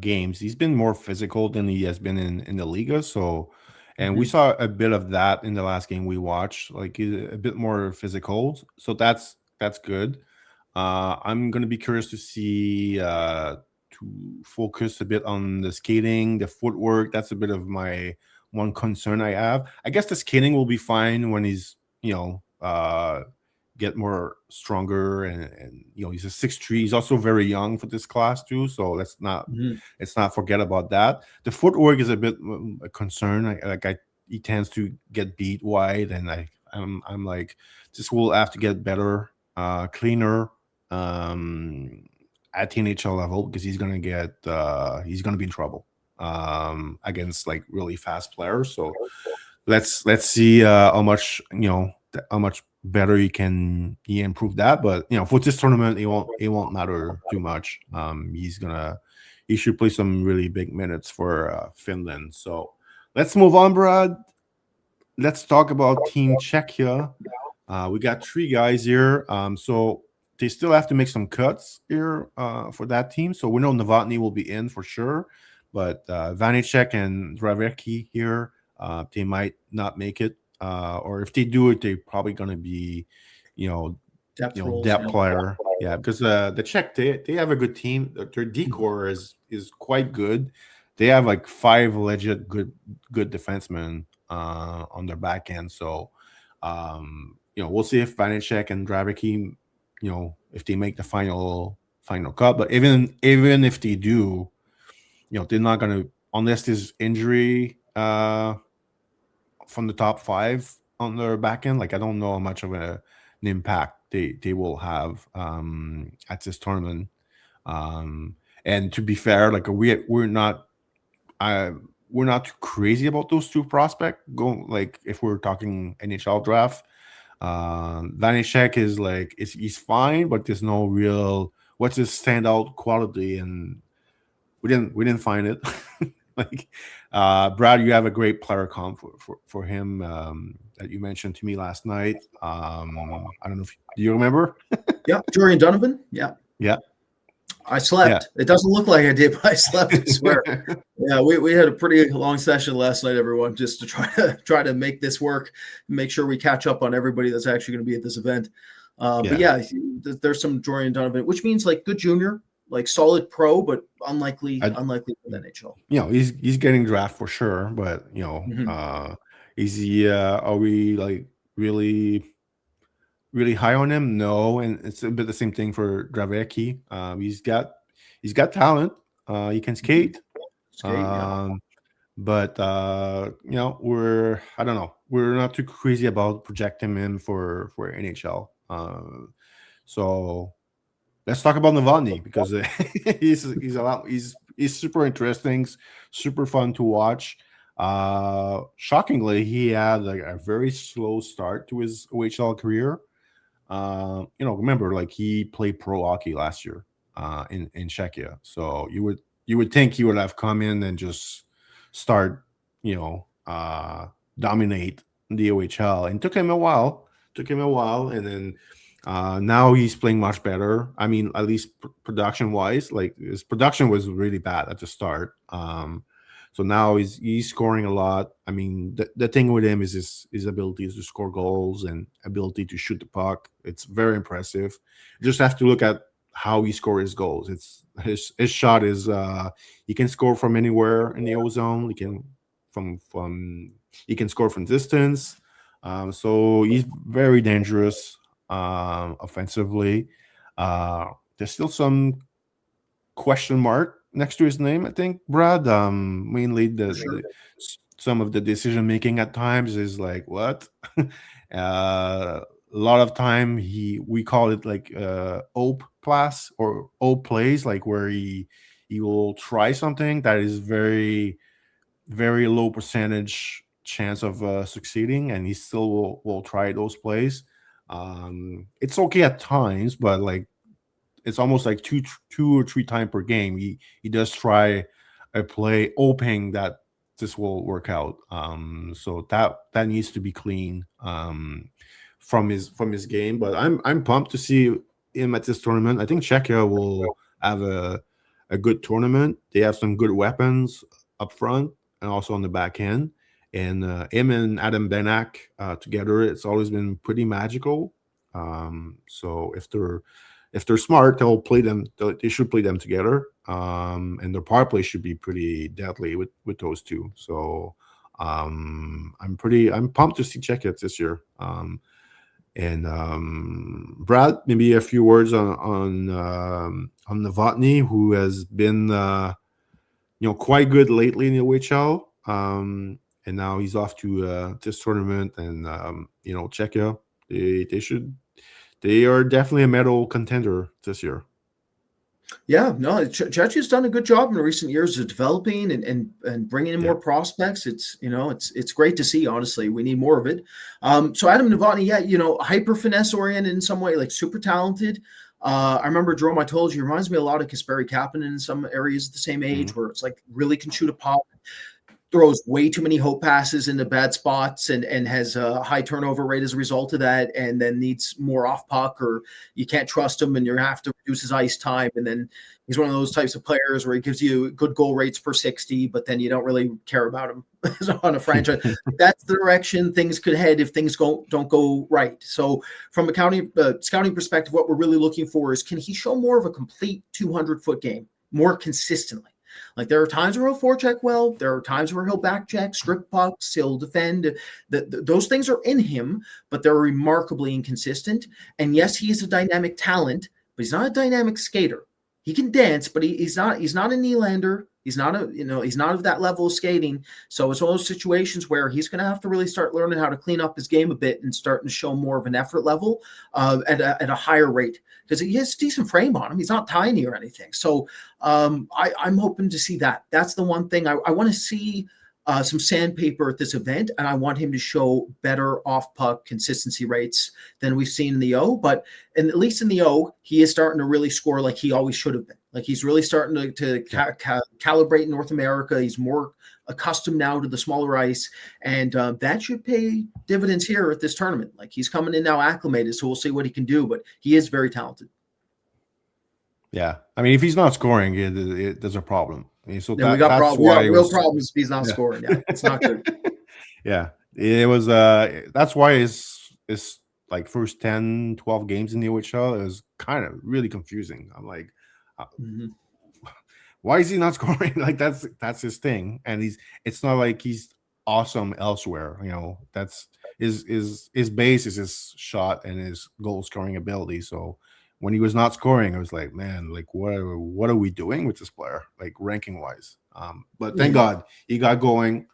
games, he's been more physical than he has been in the Liga. So, and we Mhm. saw a bit of that in the last game we watched, like he's a bit more physical. So that's good. I'm gonna be curious to see to focus a bit on the skating, the footwork. That's a bit of my one concern I have. I guess the skating will be fine when he's get more stronger and he's a 6'3". He's also very young for this class too, so Mhm. let's not forget about that. The footwork is a bit a concern. He tends to get beat wide, and I'm like, this will have to get better, cleaner, um, at the NHL level, because he's gonna be in trouble against like really fast players. So let's see how much better he improve that. But for this tournament, it won't matter too much. He should play some really big minutes for Finland. So let's move on, Brad. Let's talk about Team Czechia. We got three guys here. So they still have to make some cuts here for that team. So we know Novotny will be in for sure, but Vanecek and Draverki here, they might not make it. Or if they do it, they're probably going to be, you know, Depth roles. depth Yeah. player. Yeah, because the Czech they have a good team. Their decor is quite good. They have like five legit good defensemen on their back end. So we'll see if Vanecek and Dravicki, if they make the final cut. But even if they do, they're not gonna, unless there's injury from the top five on their back end. Like I don't know how much of an impact they will have at this tournament. Um, and to be fair, like uh, we're not too crazy about those two prospects. Going like if we're talking NHL draft, Vanecek is like he's fine, but there's no real what's his standout quality, and we didn't find it. Like Brad, you have a great player comp for him that you mentioned to me last night. I don't know if do you remember? Yeah. Jorian Donovan. Yeah. Yeah, I yeah. slept. It doesn't look like I did, but I slept, I swear. Yeah, we had a pretty long session last night, everyone, just to try to make this work, make sure we catch up on everybody that's actually going to be at this event. But Yeah. yeah, there's some Jorian Donovan, which means like good junior, like solid pro, but unlikely I, for the NHL. he's getting draft for sure, but Mhm. is he? Are we like really really high on him? No, and it's a bit the same thing for Dravecki. He's got talent. He can Mhm. skate. Skate, yeah, Um, but I don't know. We're not too crazy about projecting him for NHL. So let's talk about Novotny because he's a lot. He's super interesting, super fun to watch. Shockingly, he had like a very slow start to his OHL career. Remember, like he played pro hockey last year in Czechia, so you would think he would have come in and just start, dominate the OHL, and took him a while. And then now he's playing much better. I mean, at least production wise, like his production was really bad at the start. So now he's scoring a lot. I mean, the thing with him is his ability to score goals and ability to shoot the puck. It's very impressive. You just have to look at how he scores his goals. It's his shot is he can score from anywhere in the ozone. He can from he can score from distance. So he's very dangerous offensively. There's still some question mark next to his name, I think, Brad. Mainly for sure. some of the decision making at times is like what. A lot of time we call it like ope class or ope plays, like where he will try something that is very very low percentage chance of succeeding, and he still will try those plays. It's okay at times, but like it's almost like two or three times per game. He does try a play hoping that this will work out. So that needs to be clean from his game. But I'm pumped to see him at this tournament. I think Czechia will have a good tournament. They have some good weapons up front and also on the back end. And him and Adam Benak together, it's always been pretty magical. So if they're smart, they'll play them. They should play them together. And their power play should be pretty deadly with those two. So I'm pumped to see Czechia this year. And Brad, maybe a few words on Novotny, who has been quite good lately in the OHL. And now he's off to this tournament, and Czechia, they are definitely a medal contender this year. Yeah, no, Chechia's done a good job in recent years of developing and bringing in more prospects. It's great to see. Honestly, we need more of it. So Adam Novotny, hyper finesse oriented in some way, like super talented. I remember, Jérôme, I told you, he reminds me a lot of Kasperi Kapanen in some areas at the same age, where it's like really can shoot a puck, throws way too many hope passes into bad spots and has a high turnover rate as a result of that, and then needs more off puck, or you can't trust him and you have to reduce his ice time. And then he's one of those types of players where he gives you good goal rates per 60, but then you don't really care about him on a franchise. That's the direction things could head if things don't go right. So from a scouting perspective, what we're really looking for is, can he show more of a complete 200-foot game more consistently? Like, there are times where he'll forecheck well. There are times where he'll backcheck, strip pucks, he'll defend. Those things are in him, but they're remarkably inconsistent. And yes, he is a dynamic talent, but he's not a dynamic skater. He can dance, but he's not a Nylander. He's not of that level of skating. So it's one of those situations where he's going to have to really start learning how to clean up his game a bit and starting to show more of an effort level at a higher rate, because he has a decent frame on him. He's not tiny or anything. So I'm hoping to see that. That's the one thing I want to see. Some sandpaper at this event, and I want him to show better off-puck consistency rates than we've seen in the O. But at least in the O, he is starting to really score like he always should have been. Like, he's really starting to calibrate in North America. He's more accustomed now to the smaller ice, and that should pay dividends here at this tournament. Like, he's coming in now acclimated, so we'll see what he can do. But he is very talented. Yeah, I mean, if he's not scoring, there's a problem. So we got real problems if he's not scoring. Yeah, it's not good. Yeah, it was. That's why his like first 10, 12 games in the OHL is kind of really confusing. I'm like, why is he not scoring? Like, that's his thing, and it's not like he's awesome elsewhere. That's his base is his shot and his goal scoring ability. So when he was not scoring, I was like, man, like, what are we doing with this player, like, ranking wise? But thank God he got going.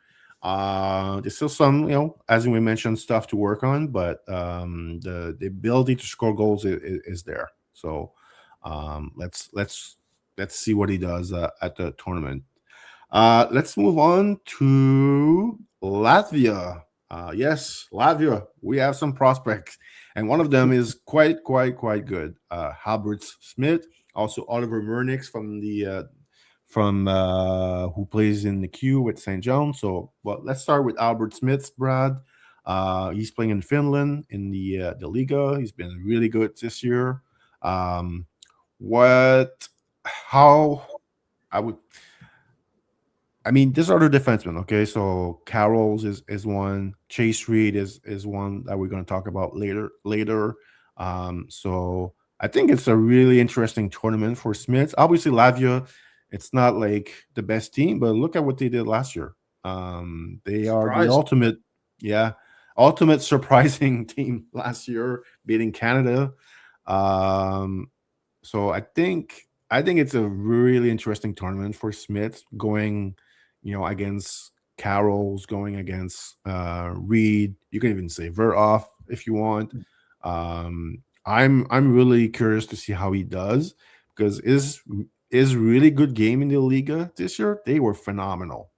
There's still some, as we mentioned, stuff to work on, but the ability to score goals is there. So let's see what he does at the tournament. Let's move on to Latvia. Yes, Latvia. We have some prospects, and one of them is quite good. Albert Smith, also Oliver Murnix from who plays in the queue with St. John. So, let's start with Albert Smith, Brad. He's playing in Finland in the Liga. He's been really good this year. There's other defensemen, okay? So Carroll's is one. Chase Reed is one that we're going to talk about later. So I think it's a really interesting tournament for Smith. Obviously, Latvia, it's not like the best team, but look at what they did last year. They are the ultimate surprising team last year, beating Canada. So I think it's a really interesting tournament for Smith, going against Carroll's, going against Reed. You can even say Verhoff if you want. I'm really curious to see how he does, because is really good game in the Liga this year. They were phenomenal.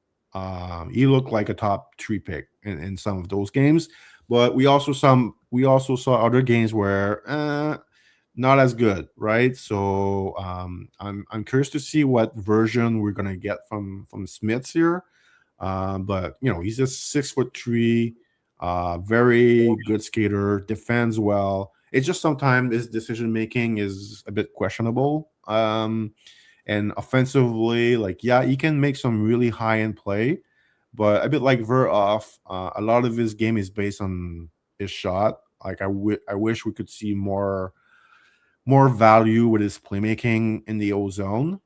He looked like a top 3 pick in some of those games, but we also saw other games where not as good, right? So I'm curious to see what version we're gonna get from Smiths here. But he's just 6'3", very good skater, defends well, It's just sometimes his decision making is a bit questionable. And offensively, like, yeah, he can make some really high end play, but a bit like Verhoff, a lot of his game is based on his shot. Like, I wish we could see more value with his playmaking in the O zone.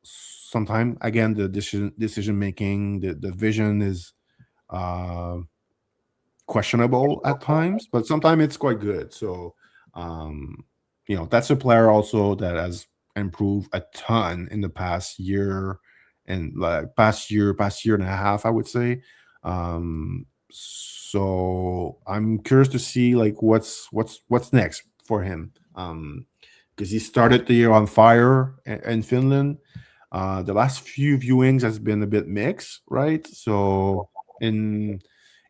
Sometimes again, the decision making, the vision is uh, questionable at times, but sometimes it's quite good. So, um, that's a player also that has improved a ton in the past year and like past year and a half, I would say. So I'm curious to see like what's next for him. Because he started the year on fire in Finland. The last few viewings has been a bit mixed, right? So in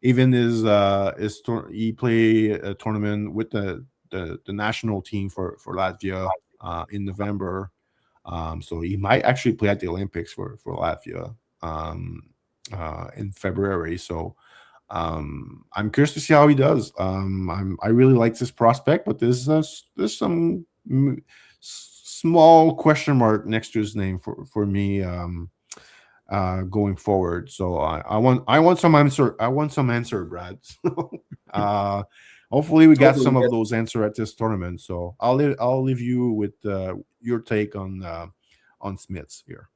even he played a tournament with the national team for Latvia in November. So he might actually play at the Olympics for Latvia in February. So I'm curious to see how he does. I really like this prospect, but there's some small question mark next to his name for me going forward. So I want some answer. I want some answer, Brad. uh, hopefully we got some of those answer at this tournament. So I'll leave you with your take on Smiths here.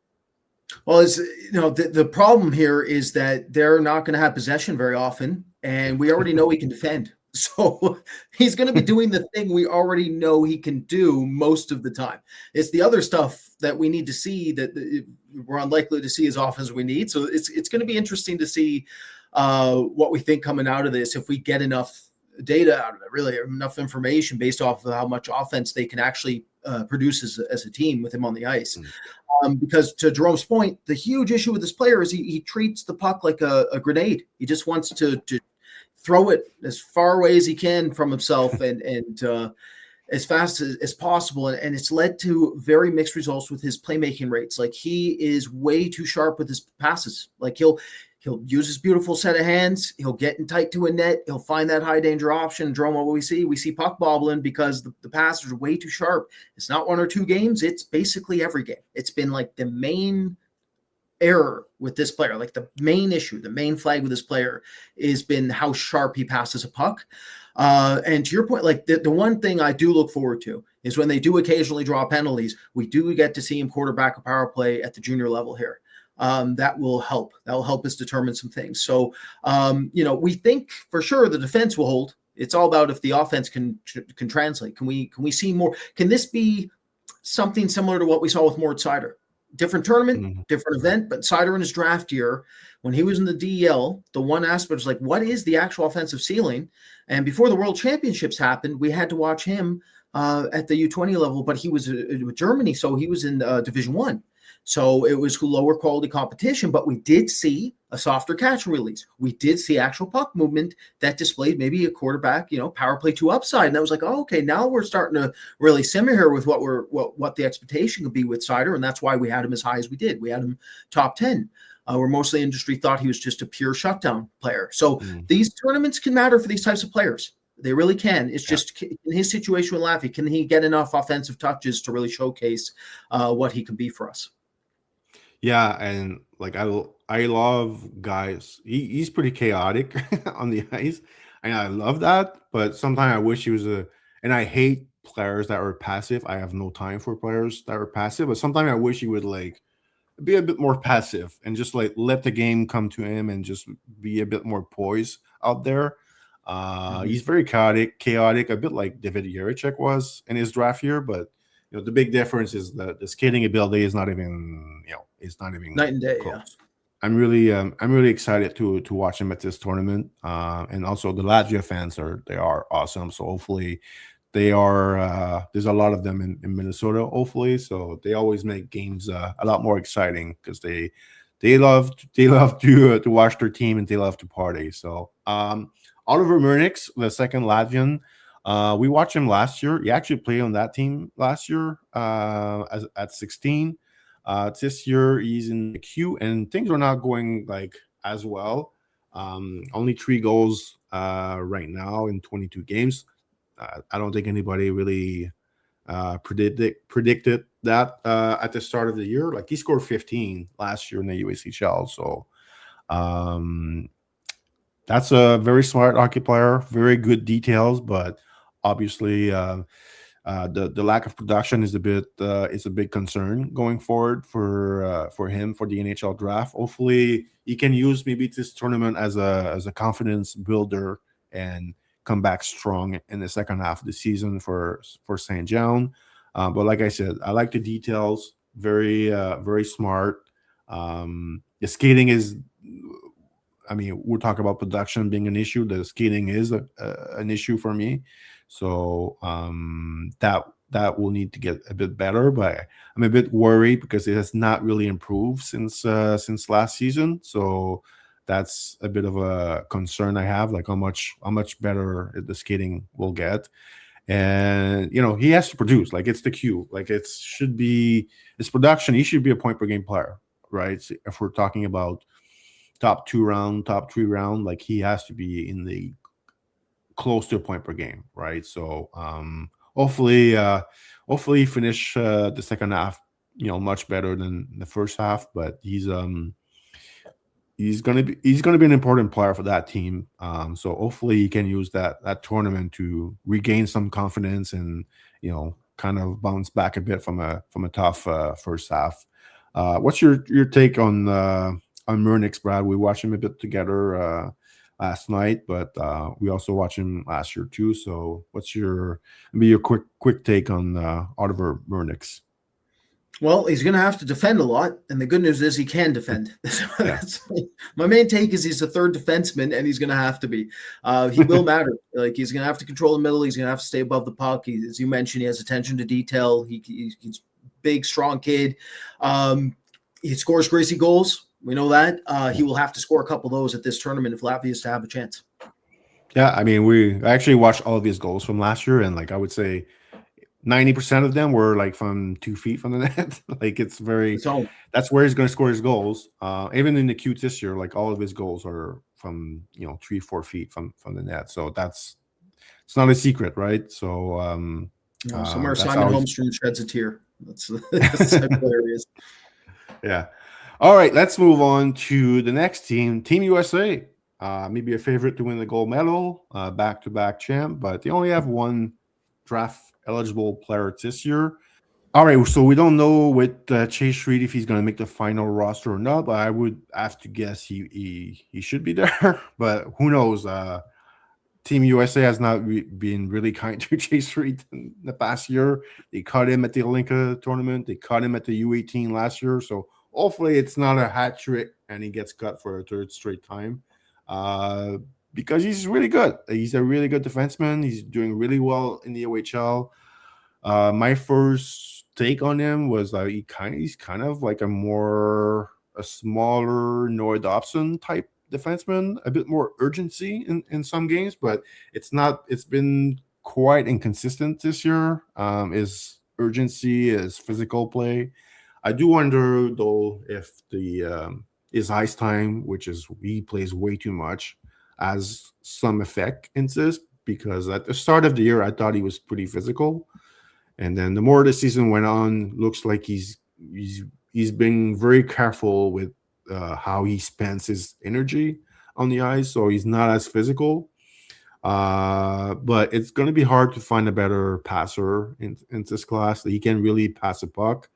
Well, the problem here is that they're not going to have possession very often, and we already know he can defend. So he's going to be doing the thing we already know he can do most of the time. It's the other stuff that we need to see that we're unlikely to see as often as we need. So it's going to be interesting to see what we think coming out of this, if we get enough data out of it, really enough information based off of how much offense they can actually produce as a team with him on the ice. Because to Jerome's point, the huge issue with this player is he treats the puck like a grenade. He just wants to throw it as far away as he can from himself and as fast as possible. And it's led to very mixed results with his playmaking rates. Like, he is way too sharp with his passes. Like, he'll use his beautiful set of hands. He'll get in tight to a net. He'll find that high danger option. Jerome, what we see puck bobbling because the passes are way too sharp. It's not one or two games. It's basically every game. It's been like the main error with this player, like the main issue, the main flag with this player has been how sharp he passes a puck. And to your point, like the one thing I do look forward to is when they do occasionally draw penalties, we do get to see him quarterback a power play at the junior level here. That will help. That will help us determine some things. So, we think for sure the defense will hold. It's all about if the offense can translate. Can we see more? Can this be something similar to what we saw with Mort Seider? Different tournament, different event, but Seider in his draft year, when he was in the DEL, the one aspect was like, what is the actual offensive ceiling? And before the World Championships happened, we had to watch him at the U20 level, but he was with Germany, so he was in Division I. So it was lower quality competition, but we did see a softer catch and release. We did see actual puck movement that displayed maybe a quarterback, power play 2 upside. And I was like, oh, okay, now we're starting to really simmer here with what the expectation could be with Seider. And that's why we had him as high as we did. We had him top 10. Where most of the industry thought he was just a pure shutdown player. So these tournaments can matter for these types of players. They really can. It's just in his situation with Laffy, can he get enough offensive touches to really showcase what he can be for us? Yeah, and like I love guys. He's pretty chaotic on the ice, and I love that. But sometimes I wish he was and I hate players that are passive. I have no time for players that are passive. But sometimes I wish he would like be a bit more passive and just like let the game come to him and just be a bit more poised out there. He's very chaotic, a bit like David Jiricek was in his draft year, but the big difference is that the skating ability is not even, it's not even night and day. close. Yeah. I'm really excited to watch him at this tournament. And also the Latvia fans they are awesome. So hopefully they are, there's a lot of them in Minnesota, hopefully. So they always make games a lot more exciting because they love to watch their team and they love to party. So Oliver Murnix, the second Latvian, we watched him last year. He actually played on that team last year at 16. This year he's in the queue and things are not going like as well. Only 3 goals right now in 22 games. I don't think anybody really predicted that at the start of the year. Like he scored 15 last year in the USHL, so um, that's a very smart hockey player, very good details, but obviously the lack of production is a big concern going forward for him for the NHL draft. Hopefully, he can use maybe this tournament as a confidence builder and come back strong in the second half of the season for St. John. But like I said, I like the details. Very smart. The skating is. I mean, we're talking about production being an issue. The skating is an issue for me, so that will need to get a bit better. But I'm a bit worried because it has not really improved since last season. So that's a bit of a concern I have, like how much better the skating will get. And he has to produce. Like it's the cue. Like it should be his production. He should be a point per game player, right? So if we're talking about top 2 round, top 3 round, like he has to be in the close to a point per game, right? So hopefully finish the second half, much better than the first half. But he's gonna be an important player for that team. So hopefully he can use that tournament to regain some confidence and kind of bounce back a bit from a tough first half. What's your take on Murnix, Brad? We watched him a bit together last night, but we also watched him last year too. So, what's your quick take on Oliver Murnix? Well, he's going to have to defend a lot, and the good news is he can defend. Yeah. My main take is he's a third defenseman, and he's going to have to be. He will matter. Like he's going to have to control the middle. He's going to have to stay above the puck. As you mentioned, he has attention to detail. He's big, strong kid. He scores crazy goals. We know that. He will have to score a couple of those at this tournament if Latvia is to have a chance. Yeah, I mean, we actually watched all of his goals from last year, and like I would say, 90% of them were like from 2 feet from the net. Like it's very, So that's where he's going to score his goals. Even in the Qt this year, like all of his goals are from 3-4 feet from the net. So it's not a secret, right? So somewhere that's Simon how Holmstrom sheds a tear. That's the type of player he is. yeah. All right, let's move on to the next team, Team USA. Maybe a favorite to win the gold medal, back-to-back champ, but they only have one draft-eligible player this year. All right, so we don't know with Chase Reed if he's going to make the final roster or not, but I would have to guess he should be there. But who knows? Team USA has not been really kind to Chase Reed in the past year. They cut him at the Olympia tournament. They cut him at the U18 last year. So hopefully it's not a hat trick and he gets cut for a third straight time because he's really good. He's a really good defenseman. He's doing really well in the OHL. My first take on him was he's kind of like a smaller Noah Dobson type defenseman, a bit more urgency in some games, but it's been quite inconsistent this year. His urgency, his physical play. I do wonder though if his ice time, which is he plays way too much, has some effect in this, because at the start of the year I thought he was pretty physical. And then the more the season went on, looks like he's been very careful with how he spends his energy on the ice, so he's not as physical. But it's going to be hard to find a better passer in this class that he can really pass a puck.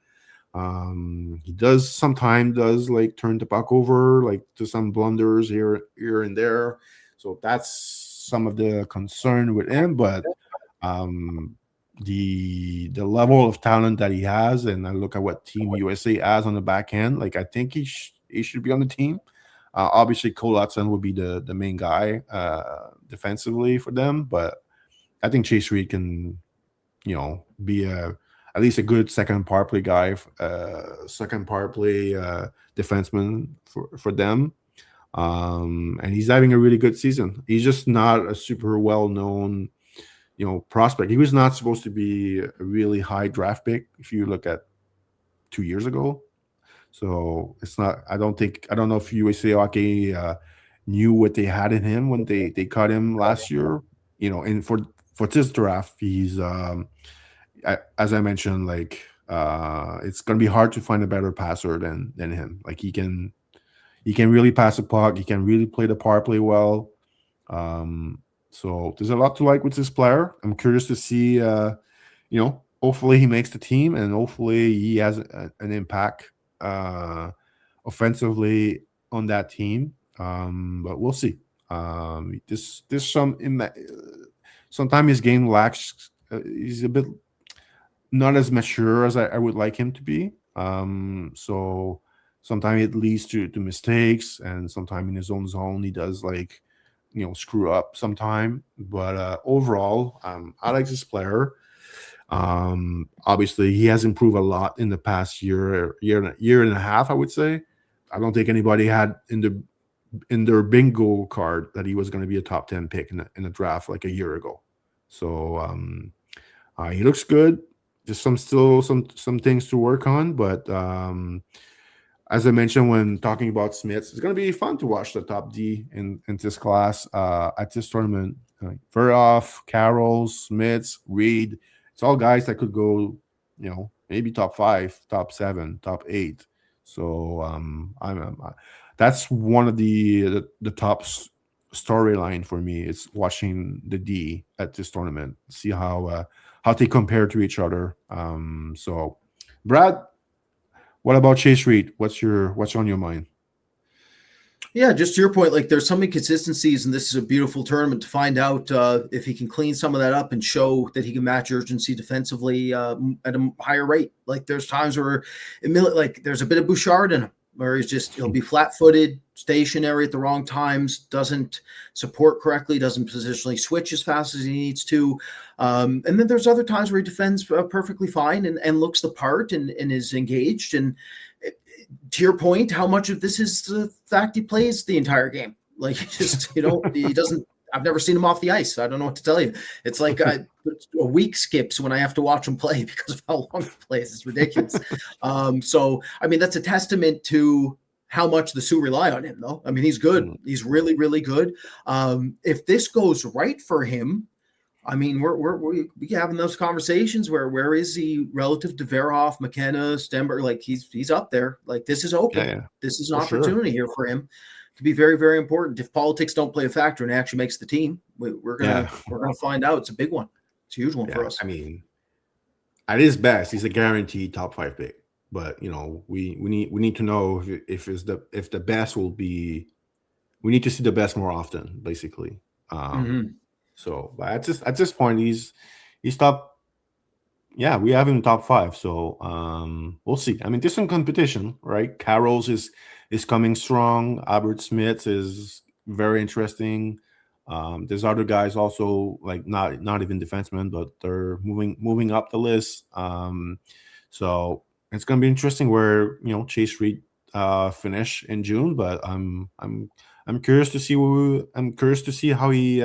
He sometimes does like turn the puck over, like to some blunders here and there. So that's some of the concern with him, but the level of talent that he has, and I look at what Team USA has on the back end, like I think he should be on the team. Obviously, Cole Hudson would be the main guy defensively for them, but I think Chase Reed can, be at least a good second power play guy, second power play defenseman for them. And he's having a really good season. He's just not a super well known prospect. He was not supposed to be a really high draft pick if you look at 2 years ago. So it's not. I don't know if USA Hockey knew what they had in him when they cut him last year. And for this draft, he's as I mentioned, like it's gonna be hard to find a better passer than him. Like he can really pass the puck. He can really play the power play well. So there's a lot to like with this player. I'm curious to see. Hopefully he makes the team, and hopefully he has an impact offensively on that team. But we'll see. This sometimes his game lacks. He's a bit not as mature as I would like him to be. So sometimes it leads to mistakes, and sometimes in his own zone he does like screw up sometime. But overall, I like this player. Obviously, he has improved a lot in the past year and a half. I would say. I don't think anybody had in their bingo card that he was going to be a top 10 pick in the draft like a year ago. So he looks good. Just some things to work on, but as I mentioned when talking about Smiths, it's going to be fun to watch the top D in this class at this tournament. Verhoff, Carroll, Smiths, Reed. It's all guys that could go, maybe top 5, top 7, top 8. So that's one of the top storyline for me. It's watching the D at this tournament, see how they compare to each other. So, Brad, what about Chase Reed? What's on your mind? Yeah, just to your point, like there's some inconsistencies, and this is a beautiful tournament to find out if he can clean some of that up and show that he can match urgency defensively at a higher rate. Like there's times where, like there's a bit of Bouchard in him, where he'll be flat-footed, stationary at the wrong times, doesn't support correctly, doesn't positionally switch as fast as he needs to. And then there's other times where he defends perfectly fine and looks the part and is engaged. And to your point, how much of this is the fact he plays the entire game? Like he doesn't. I've never seen him off the ice. So I don't know what to tell you. It's like a week skips when I have to watch him play because of how long he plays. It's ridiculous. So, I mean, that's a testament to how much the Sioux rely on him, though. I mean, he's good. He's really, really good. If this goes right for him, I mean, we're having those conversations where is he relative to Verhoff, McKenna, Stenberg? Like he's up there. Like this is open. Yeah. This is an opportunity here for him to be very, very important. If politics don't play a factor and actually makes the team, we're gonna find out. It's a big one. It's a huge one for us. I mean, at his best, he's a guaranteed top 5 pick. But we need to know if the best will be. We need to see the best more often, basically. So, but at this point, he's top. Yeah, we have him top 5. So we'll see. I mean, there's some competition, right? Carroll's is coming strong. Albert Smith is very interesting. There's other guys also like not even defensemen, but they're moving up the list. So it's gonna be interesting where Chase Reed finish in June, but I'm curious to see how he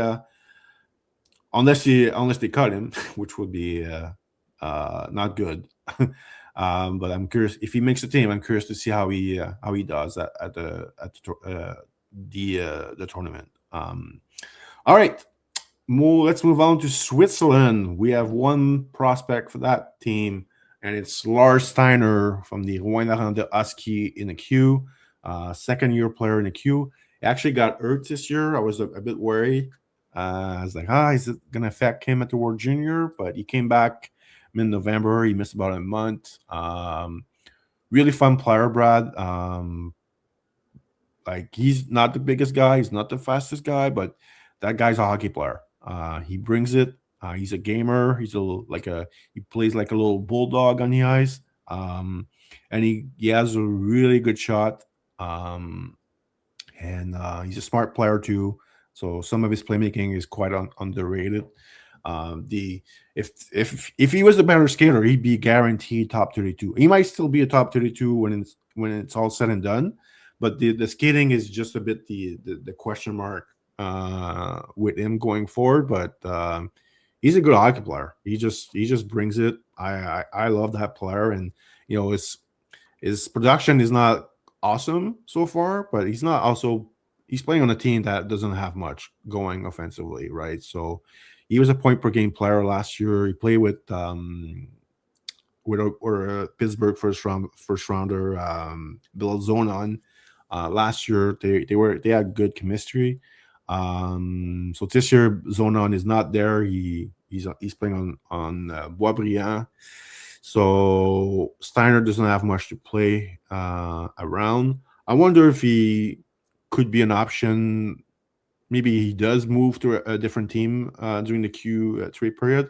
unless they cut him, which would be not good. But I'm curious if he makes the team. I'm curious to see how he does at the tournament. All right, let's move on to Switzerland. We have one prospect for that team, and it's Lars Steiner from the Rwanda Husky in the queue, second-year player in the queue. He actually got hurt this year. I was a bit worried. I was like, is it going to affect him at the World Junior? But he came back mid-November. He missed about a month. Really fun player, Brad. Like he's not the biggest guy. He's not the fastest guy, but that guy's a hockey player. He brings it. He's a gamer. He plays like a little bulldog on the ice. And he has a really good shot. And he's a smart player too. So some of his playmaking is quite underrated. If he was a better skater, he'd be guaranteed top 32. He might still be a top 32 when it's all said and done, but the skating is just a bit the question mark with him going forward. But he's a good hockey player. He just brings it. I love that player, and his production is not awesome so far, but he's playing on a team that doesn't have much going offensively, right? So He was a point per game player last year. He played with Pittsburgh first rounder Bill Zonon. Last year they had good chemistry. So this year Zonon is not there. He's playing on Boisbriand. So Steiner doesn't have much to play around. I wonder if he could be an option. Maybe he does move to a different team during the Q3 period.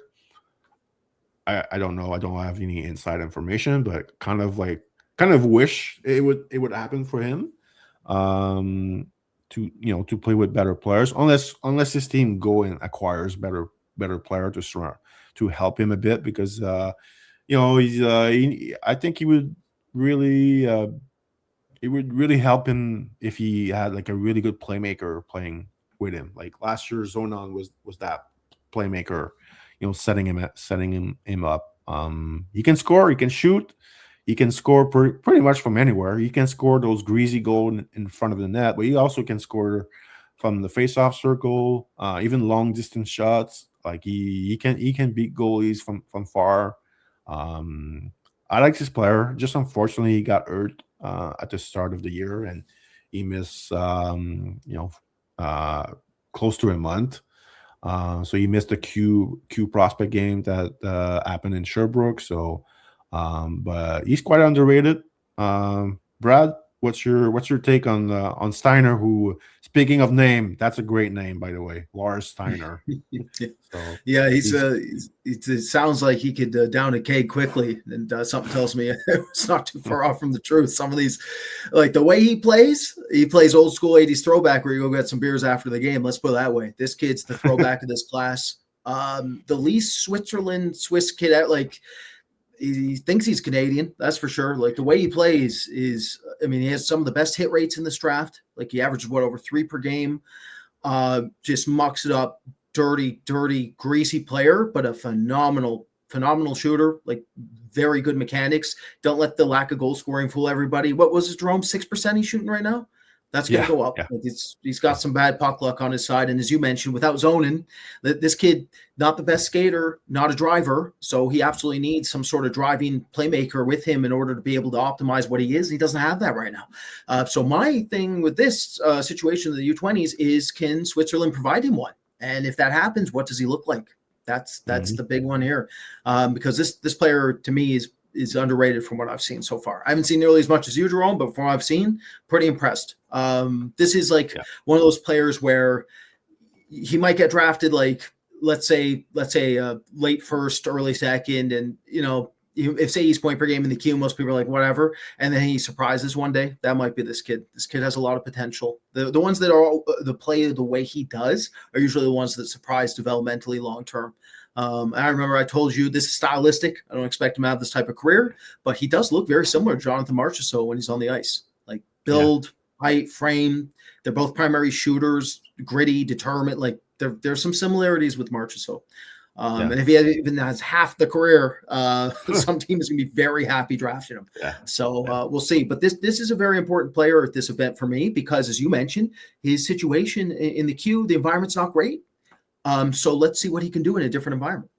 I don't know. I don't have any inside information, but kind of wish it would happen for him. To play with better players, unless his team go and acquires better player to help him a bit, because I think it would really help him if he had like a really good playmaker playing with him. Like last year, Zonon was that playmaker, setting him up. He can score, he can shoot, he can score pretty much from anywhere. He can score those greasy goals in front of the net, but he also can score from the face-off circle, even long distance shots. Like he can beat goalies from far. I like this player. Just unfortunately, he got hurt at the start of the year, and he missed close to a month. So he missed the Q prospect game that happened in Sherbrooke. So, but he's quite underrated. Brad, what's your take on Steiner? Who, speaking of name, that's a great name, by the way, Lars Steiner. So, yeah, it sounds like he could down a keg quickly, and something tells me it's not too far off from the truth. Some of these, like the way he plays old school 80s throwback where you go get some beers after the game. Let's put it that way. This kid's the throwback of this class. The least Swiss kid out, like he thinks he's Canadian, that's for sure. Like the way he plays is, he has some of the best hit rates in this draft. Like he averages over 3 per game. Just mucks it up. Dirty, greasy player, but a phenomenal shooter. Like very good mechanics. Don't let the lack of goal scoring fool everybody. What was his Jerome? 6% he's shooting right now. That's going to go up. Yeah. Like he's got some bad puck luck on his side. And as you mentioned, without zoning, this kid, not the best skater, not a driver. So he absolutely needs some sort of driving playmaker with him in order to be able to optimize what he is. He doesn't have that right now. So my thing with this situation of the U20s is, can Switzerland provide him one? And if that happens, what does he look like? That's the big one here. Because this player to me is underrated from what I've seen so far. I haven't seen nearly as much as you, Jérôme, but from what I've seen, pretty impressed. This is one of those players where he might get drafted, like let's say late first, early second, and if say he's point per game in the queue, most people are like whatever, and then he surprises one day. That might be this kid. This kid has a lot of potential. The ones that are the play the way he does are usually the ones that surprise developmentally long term. I remember I told you this is stylistic. I don't expect him to have this type of career, but he does look very similar to Jonathan Marchessault when he's on the ice. Like build, height, frame. They're both primary shooters, gritty, determined. Like there's some similarities with Marchessault. And if he even has half the career, some team is going to be very happy drafting him. Yeah. So we'll see. But this is a very important player at this event for me because, as you mentioned, his situation in the queue, the environment's not great. So let's see what he can do in a different environment.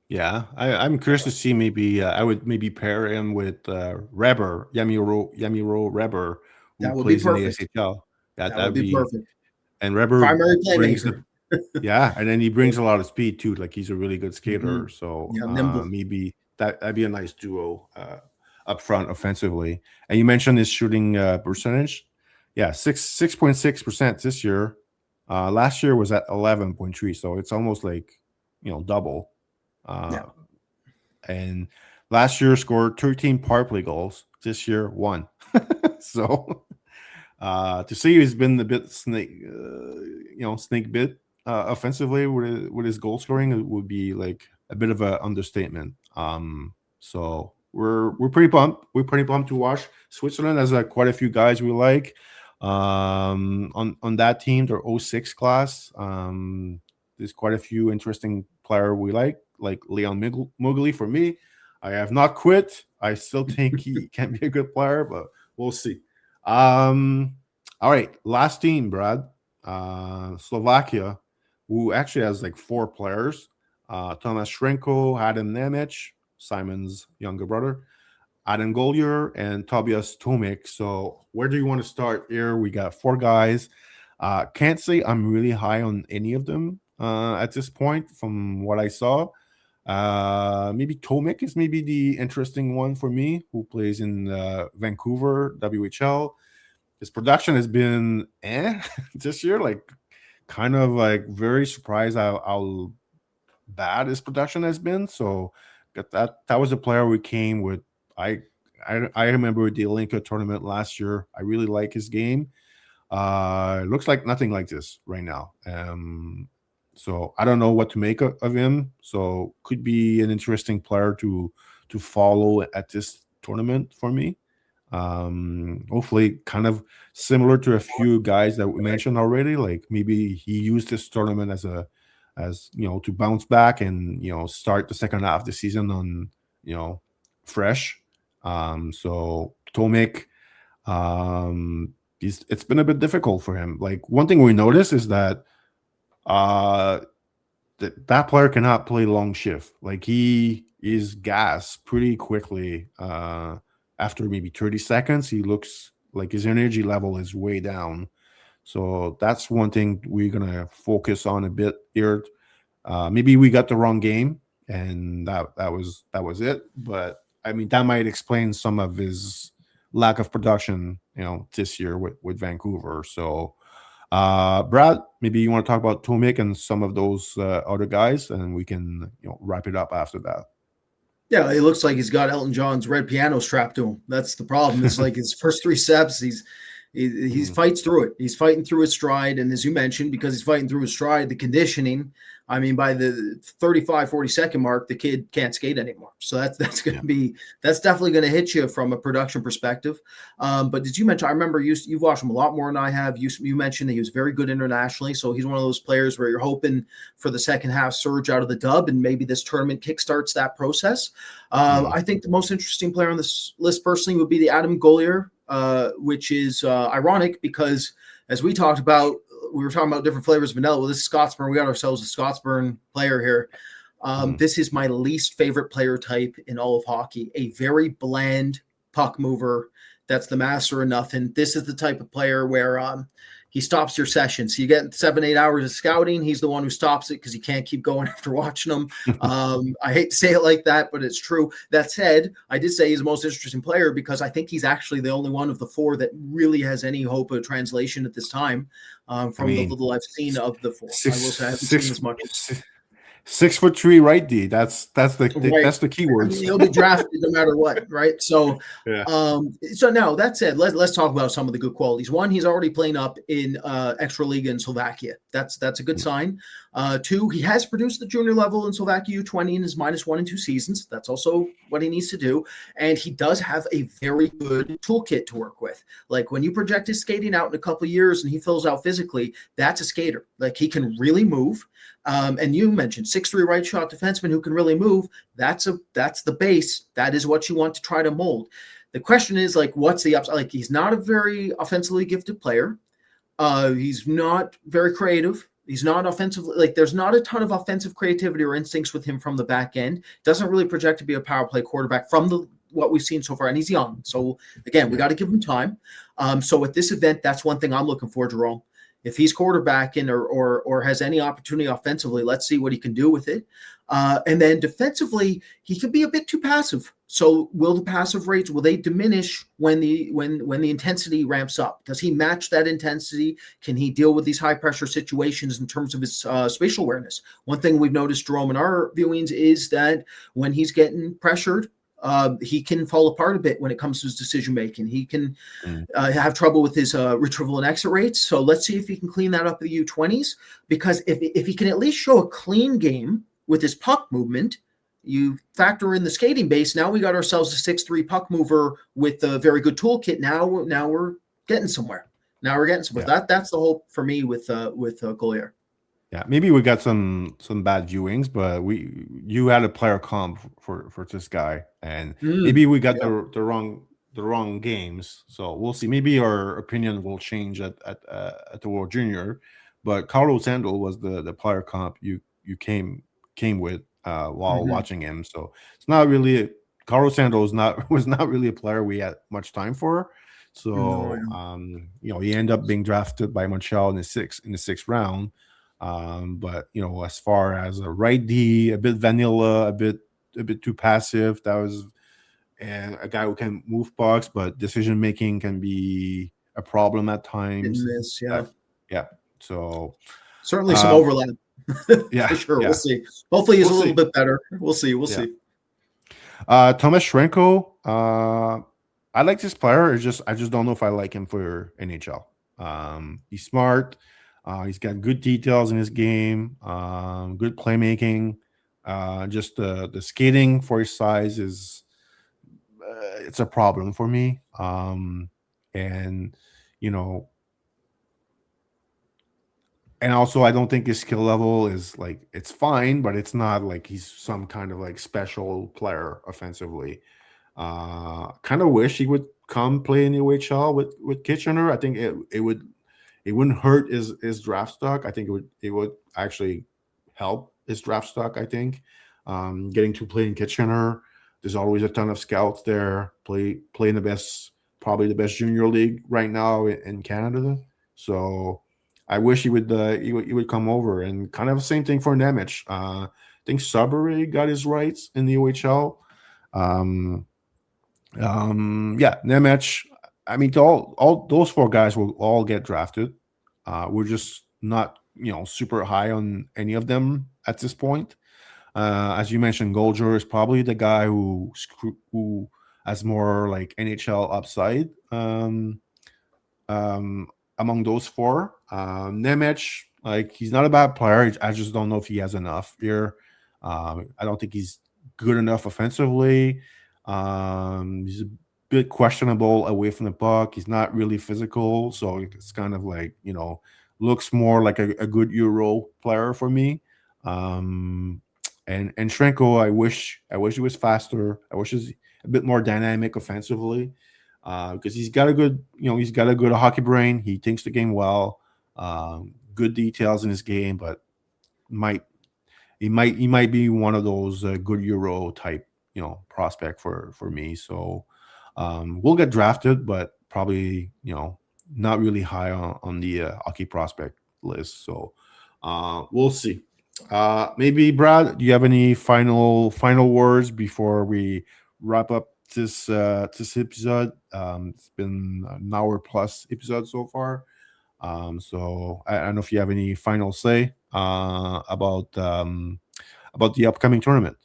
Yeah, I'm curious to see. Maybe I would maybe pair him with Reber, Yamiro Reber, who plays in the SHL. That would be perfect. And Reber primary playmaker. And then he brings a lot of speed too. Like he's a really good skater. So maybe that'd be a nice duo up front offensively. And you mentioned his shooting percentage. Yeah, 6.6% this year. Last year was at 11.3, so it's almost like double. And last year scored 13 power play goals. This year 1. So to see he's been a bit snake bit offensively with his goal scoring would be like a bit of an understatement. So we're pretty pumped. We're pretty pumped to watch. Switzerland has quite a few guys we like. On that team, their 06 class. There's quite a few interesting player we like Leon Mugli for me. I have not quit. I still think he can be a good player, but we'll see. All right, last team, Brad. Slovakia. who actually has like 4 players: Thomas Shrenko, Adam Nemec, Simon's younger brother, Adam Gollier, and Tobias Tomic. So where do you want to start here? We got 4 guys. Can't say I'm really high on any of them at this point from what I saw. Maybe Tomic is maybe the interesting one for me, who plays in Vancouver, WHL. His production has been this year, like kind of like very surprised how bad his production has been. So that was a player we came with. I remember the Olympia tournament last year. I really like his game. It looks like nothing like this right now. So I don't know what to make of him. So could be an interesting player to follow at this tournament for me. Hopefully kind of similar to a few guys that we mentioned already. Like maybe he used this tournament as to bounce back and start the second half of the season on fresh. So Tomic, it's been a bit difficult for him. Like one thing we noticed is that that player cannot play long shift. Like he is gas pretty quickly. After maybe 30 seconds, he looks like his energy level is way down. So that's one thing we're gonna focus on a bit here. Maybe we got the wrong game, and that was it. But I mean, that might explain some of his lack of production, this year with Vancouver. So, Brad, maybe you want to talk about Tomic and some of those other guys, and we can wrap it up after that. Yeah, it looks like he's got Elton John's red piano strapped to him. That's the problem. It's like his first 3 steps, he fights through it. He's fighting through his stride. And as you mentioned, because he's fighting through his stride, the conditioning, I mean, by the 35, 40-second mark, the kid can't skate anymore. So that's going to be, that's definitely going to hit you from a production perspective. But did you mention, I remember you've watched him a lot more than I have. You mentioned that he was very good internationally. So he's one of those players where you're hoping for the second half surge out of the dub, and maybe this tournament kickstarts that process. I think the most interesting player on this list personally would be the Adam Gollier, which is ironic because as we talked about, we were talking about different flavors of vanilla. Well, this is Scotsburn. We got ourselves a Scotsburn player here. This is my least favorite player type in all of hockey. A very bland puck mover. That's the master of nothing. This is the type of player where he stops your session. So you get 7-8 hours of scouting. He's the one who stops it because you can't keep going after watching him. I hate to say it like that, but it's true. That said, I did say he's the most interesting player because I think he's actually the only one of the 4 that really has any hope of translation at this time. From the little I've seen of the 4. I will say I haven't seen as much. 6'3", right, D? That's the Right. that's the key words. I mean, he'll be drafted no matter what, right? So, so now that said, let's talk about some of the good qualities. One, he's already playing up in extra league in Slovakia. That's a good sign. 2, he has produced the junior level in Slovakia U20 in his -1 and 2 seasons. That's also what he needs to do. And he does have a very good toolkit to work with. Like when you project his skating out in a couple of years and he fills out physically, that's a skater. Like he can really move. And you mentioned 6'3" right shot defenseman who can really move. That's the base. That is what you want to try to mold. The question is like, what's the upside? Like he's not a very offensively gifted player. He's not very creative. He's not offensively, like there's not a ton of offensive creativity or instincts with him from the back end. Doesn't really project to be a power play quarterback from what we've seen so far. And he's young. So again, we got to give him time. So at this event, that's one thing I'm looking for, Jérôme. If he's quarterbacking or has any opportunity offensively, let's see what he can do with it. And then defensively, he could be a bit too passive. So will the passive rates, will they diminish when the intensity ramps up? Does he match that intensity? Can he deal with these high pressure situations in terms of his spatial awareness? One thing we've noticed, Jérôme, in our viewings is that when he's getting pressured, he can fall apart a bit when it comes to his decision making. He can have trouble with his retrieval and exit rates. So let's see if he can clean that up in the U20s. Because if he can at least show a clean game with his puck movement, you factor in the skating base. Now we got ourselves a 6'3" puck mover with a very good toolkit. Now we're getting somewhere. Yeah. That's the hope for me with Gollier. Yeah, maybe we got some bad viewings, but you had a player comp for this guy, and maybe we got the wrong games. So we'll see. Maybe our opinion will change at the World Junior, but Carlos Sandel was the player comp you came with while watching him. So it's not really Carlos Sandel was not really a player we had much time for. So he ended up being drafted by Montreal in the sixth round. But as far as a right D, a bit vanilla, a bit too passive. That was and a guy who can move pucks, but decision making can be a problem at times. Miss, yeah. Yeah. So certainly some overlap. Yeah, for sure. yeah. We'll see. Hopefully he's We'll a little see. bit better. We'll see. See. Thomas Shrenko. I like this player. I just don't know if I like him for NHL. He's smart. He's got good details in his game. Good playmaking. Just the skating for his size is it's a problem for me. And you know, and also I don't think his skill level is like it's fine, but it's not like he's some kind of like special player offensively. Kind of wish he would come play in the OHL with Kitchener. I think it wouldn't hurt his draft stock. I think it would actually help his draft stock. I think getting to play in Kitchener. There's always a ton of scouts there. Playing probably the best junior league right now in Canada. So I wish he would come over, and kind of the same thing for Nemec. I think Sudbury got his rights in the OHL. Nemec. I mean, all those four guys will all get drafted. We're just not super high on any of them at this point. As you mentioned, Golger is probably the guy who has more like NHL upside. Among those four, Nemec, like he's not a bad player. I just don't know if he has enough here. I don't think he's good enough offensively. He's a bit questionable away from the puck. He's not really physical, so it's kind of like looks more like a good Euro player for me. And Shrenko, I wish he was faster. I wish he's a bit more dynamic offensively. Because he's got a good hockey brain. He thinks the game well. Good details in his game, but he might be one of those good Euro type prospect for me. So we'll get drafted, but probably not really high on the hockey prospect list. So we'll see. Maybe Brad, do you have any final words before we wrap up this episode? It's been an hour plus episode so far. So I don't know if you have any final say about the upcoming tournament.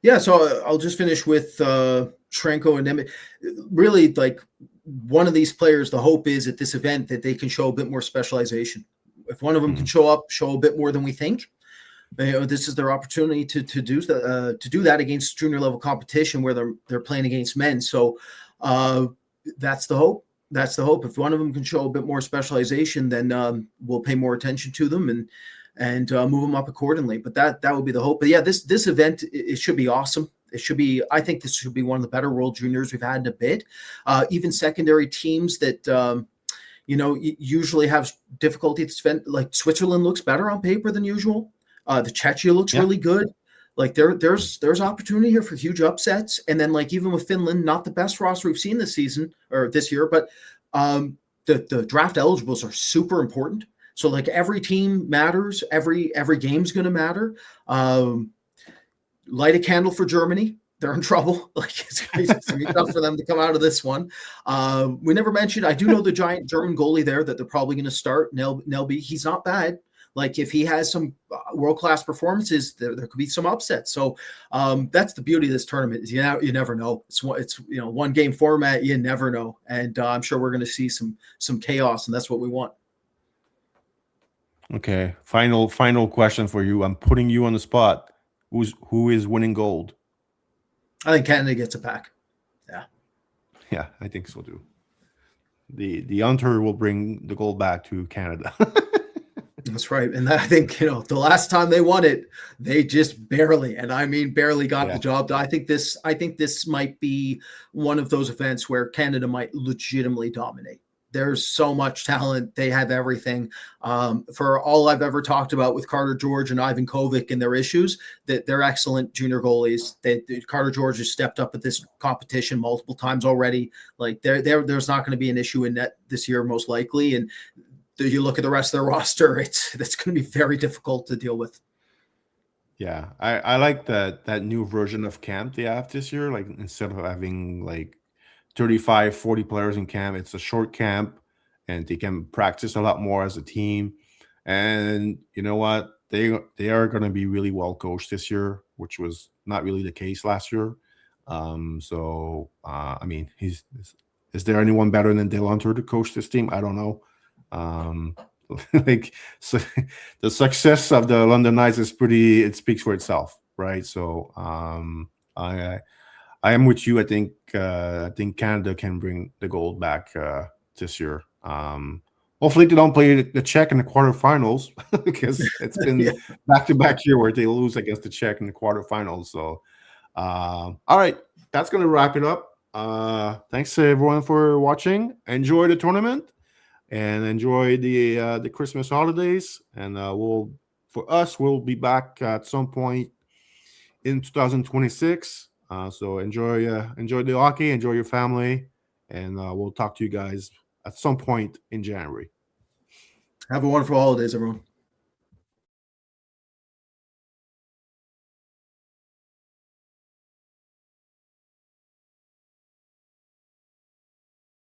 Yeah, so I'll just finish with Shrenko and Nemec. Really, like one of these players, the hope is at this event that they can show a bit more specialization. If one of them can show a bit more than we think, this is their opportunity to do that against junior level competition where they're playing against men. So that's the hope. That's the hope. If one of them can show a bit more specialization, then we'll pay more attention to them and move them up accordingly. But that would be the hope. But yeah, this event, it should be awesome. I think this should be one of the better World Juniors we've had in a bit. Even secondary teams that usually have difficulty to spend, like Switzerland looks better on paper than usual. The Czechia looks really good. Like there's opportunity here for huge upsets. And then like even with Finland, not the best roster we've seen this season or this year, but the draft eligibles are super important. So like every team matters. Every game's going to matter. Light a candle for Germany. They're in trouble. Like it's going to be tough for them to come out of this one. We never mentioned, I do know the giant German goalie there that they're probably going to start, Nelby. He's not bad. Like if he has some world-class performances, there could be some upsets. So that's the beauty of this tournament is you never know. It's one game format. You never know. And I'm sure we're going to see some chaos, and that's what we want. Okay. Final question for you. I'm putting you on the spot. Who is winning gold? I think Canada gets it back. Yeah. Yeah, I think so too. The hunter will bring the gold back to Canada. That's right. And I think, the last time they won it, they just barely, and I mean barely got the job done. I think this might be one of those events where Canada might legitimately dominate There's so much talent. They have everything. For all I've ever talked about with Carter George and Ivan Kovic and their issues, that they're excellent junior goalies. Carter George has stepped up at this competition multiple times already. Like there's not going to be an issue in net this year, most likely. And you look at the rest of their roster, that's going to be very difficult to deal with. Yeah, I like that new version of camp they have this year. Like instead of having like 35, 40 players in camp, it's a short camp and they can practice a lot more as a team. And you know what? They are going to be really well coached this year, which was not really the case last year. I mean, is there anyone better than Dale Hunter to coach this team? I don't know. Like so the success of the London Knights is it speaks for itself, right? So I am with you. I think Canada can bring the gold back this year. Hopefully they don't play the Czech in the quarterfinals because it's been back-to-back year where they lose against the Czech in the quarterfinals. So all right, that's gonna wrap it up. Thanks everyone for watching. Enjoy the tournament. And enjoy the Christmas holidays. And we'll be back at some point in 2026. So enjoy the hockey, enjoy your family, and we'll talk to you guys at some point in January. Have a wonderful holidays, everyone.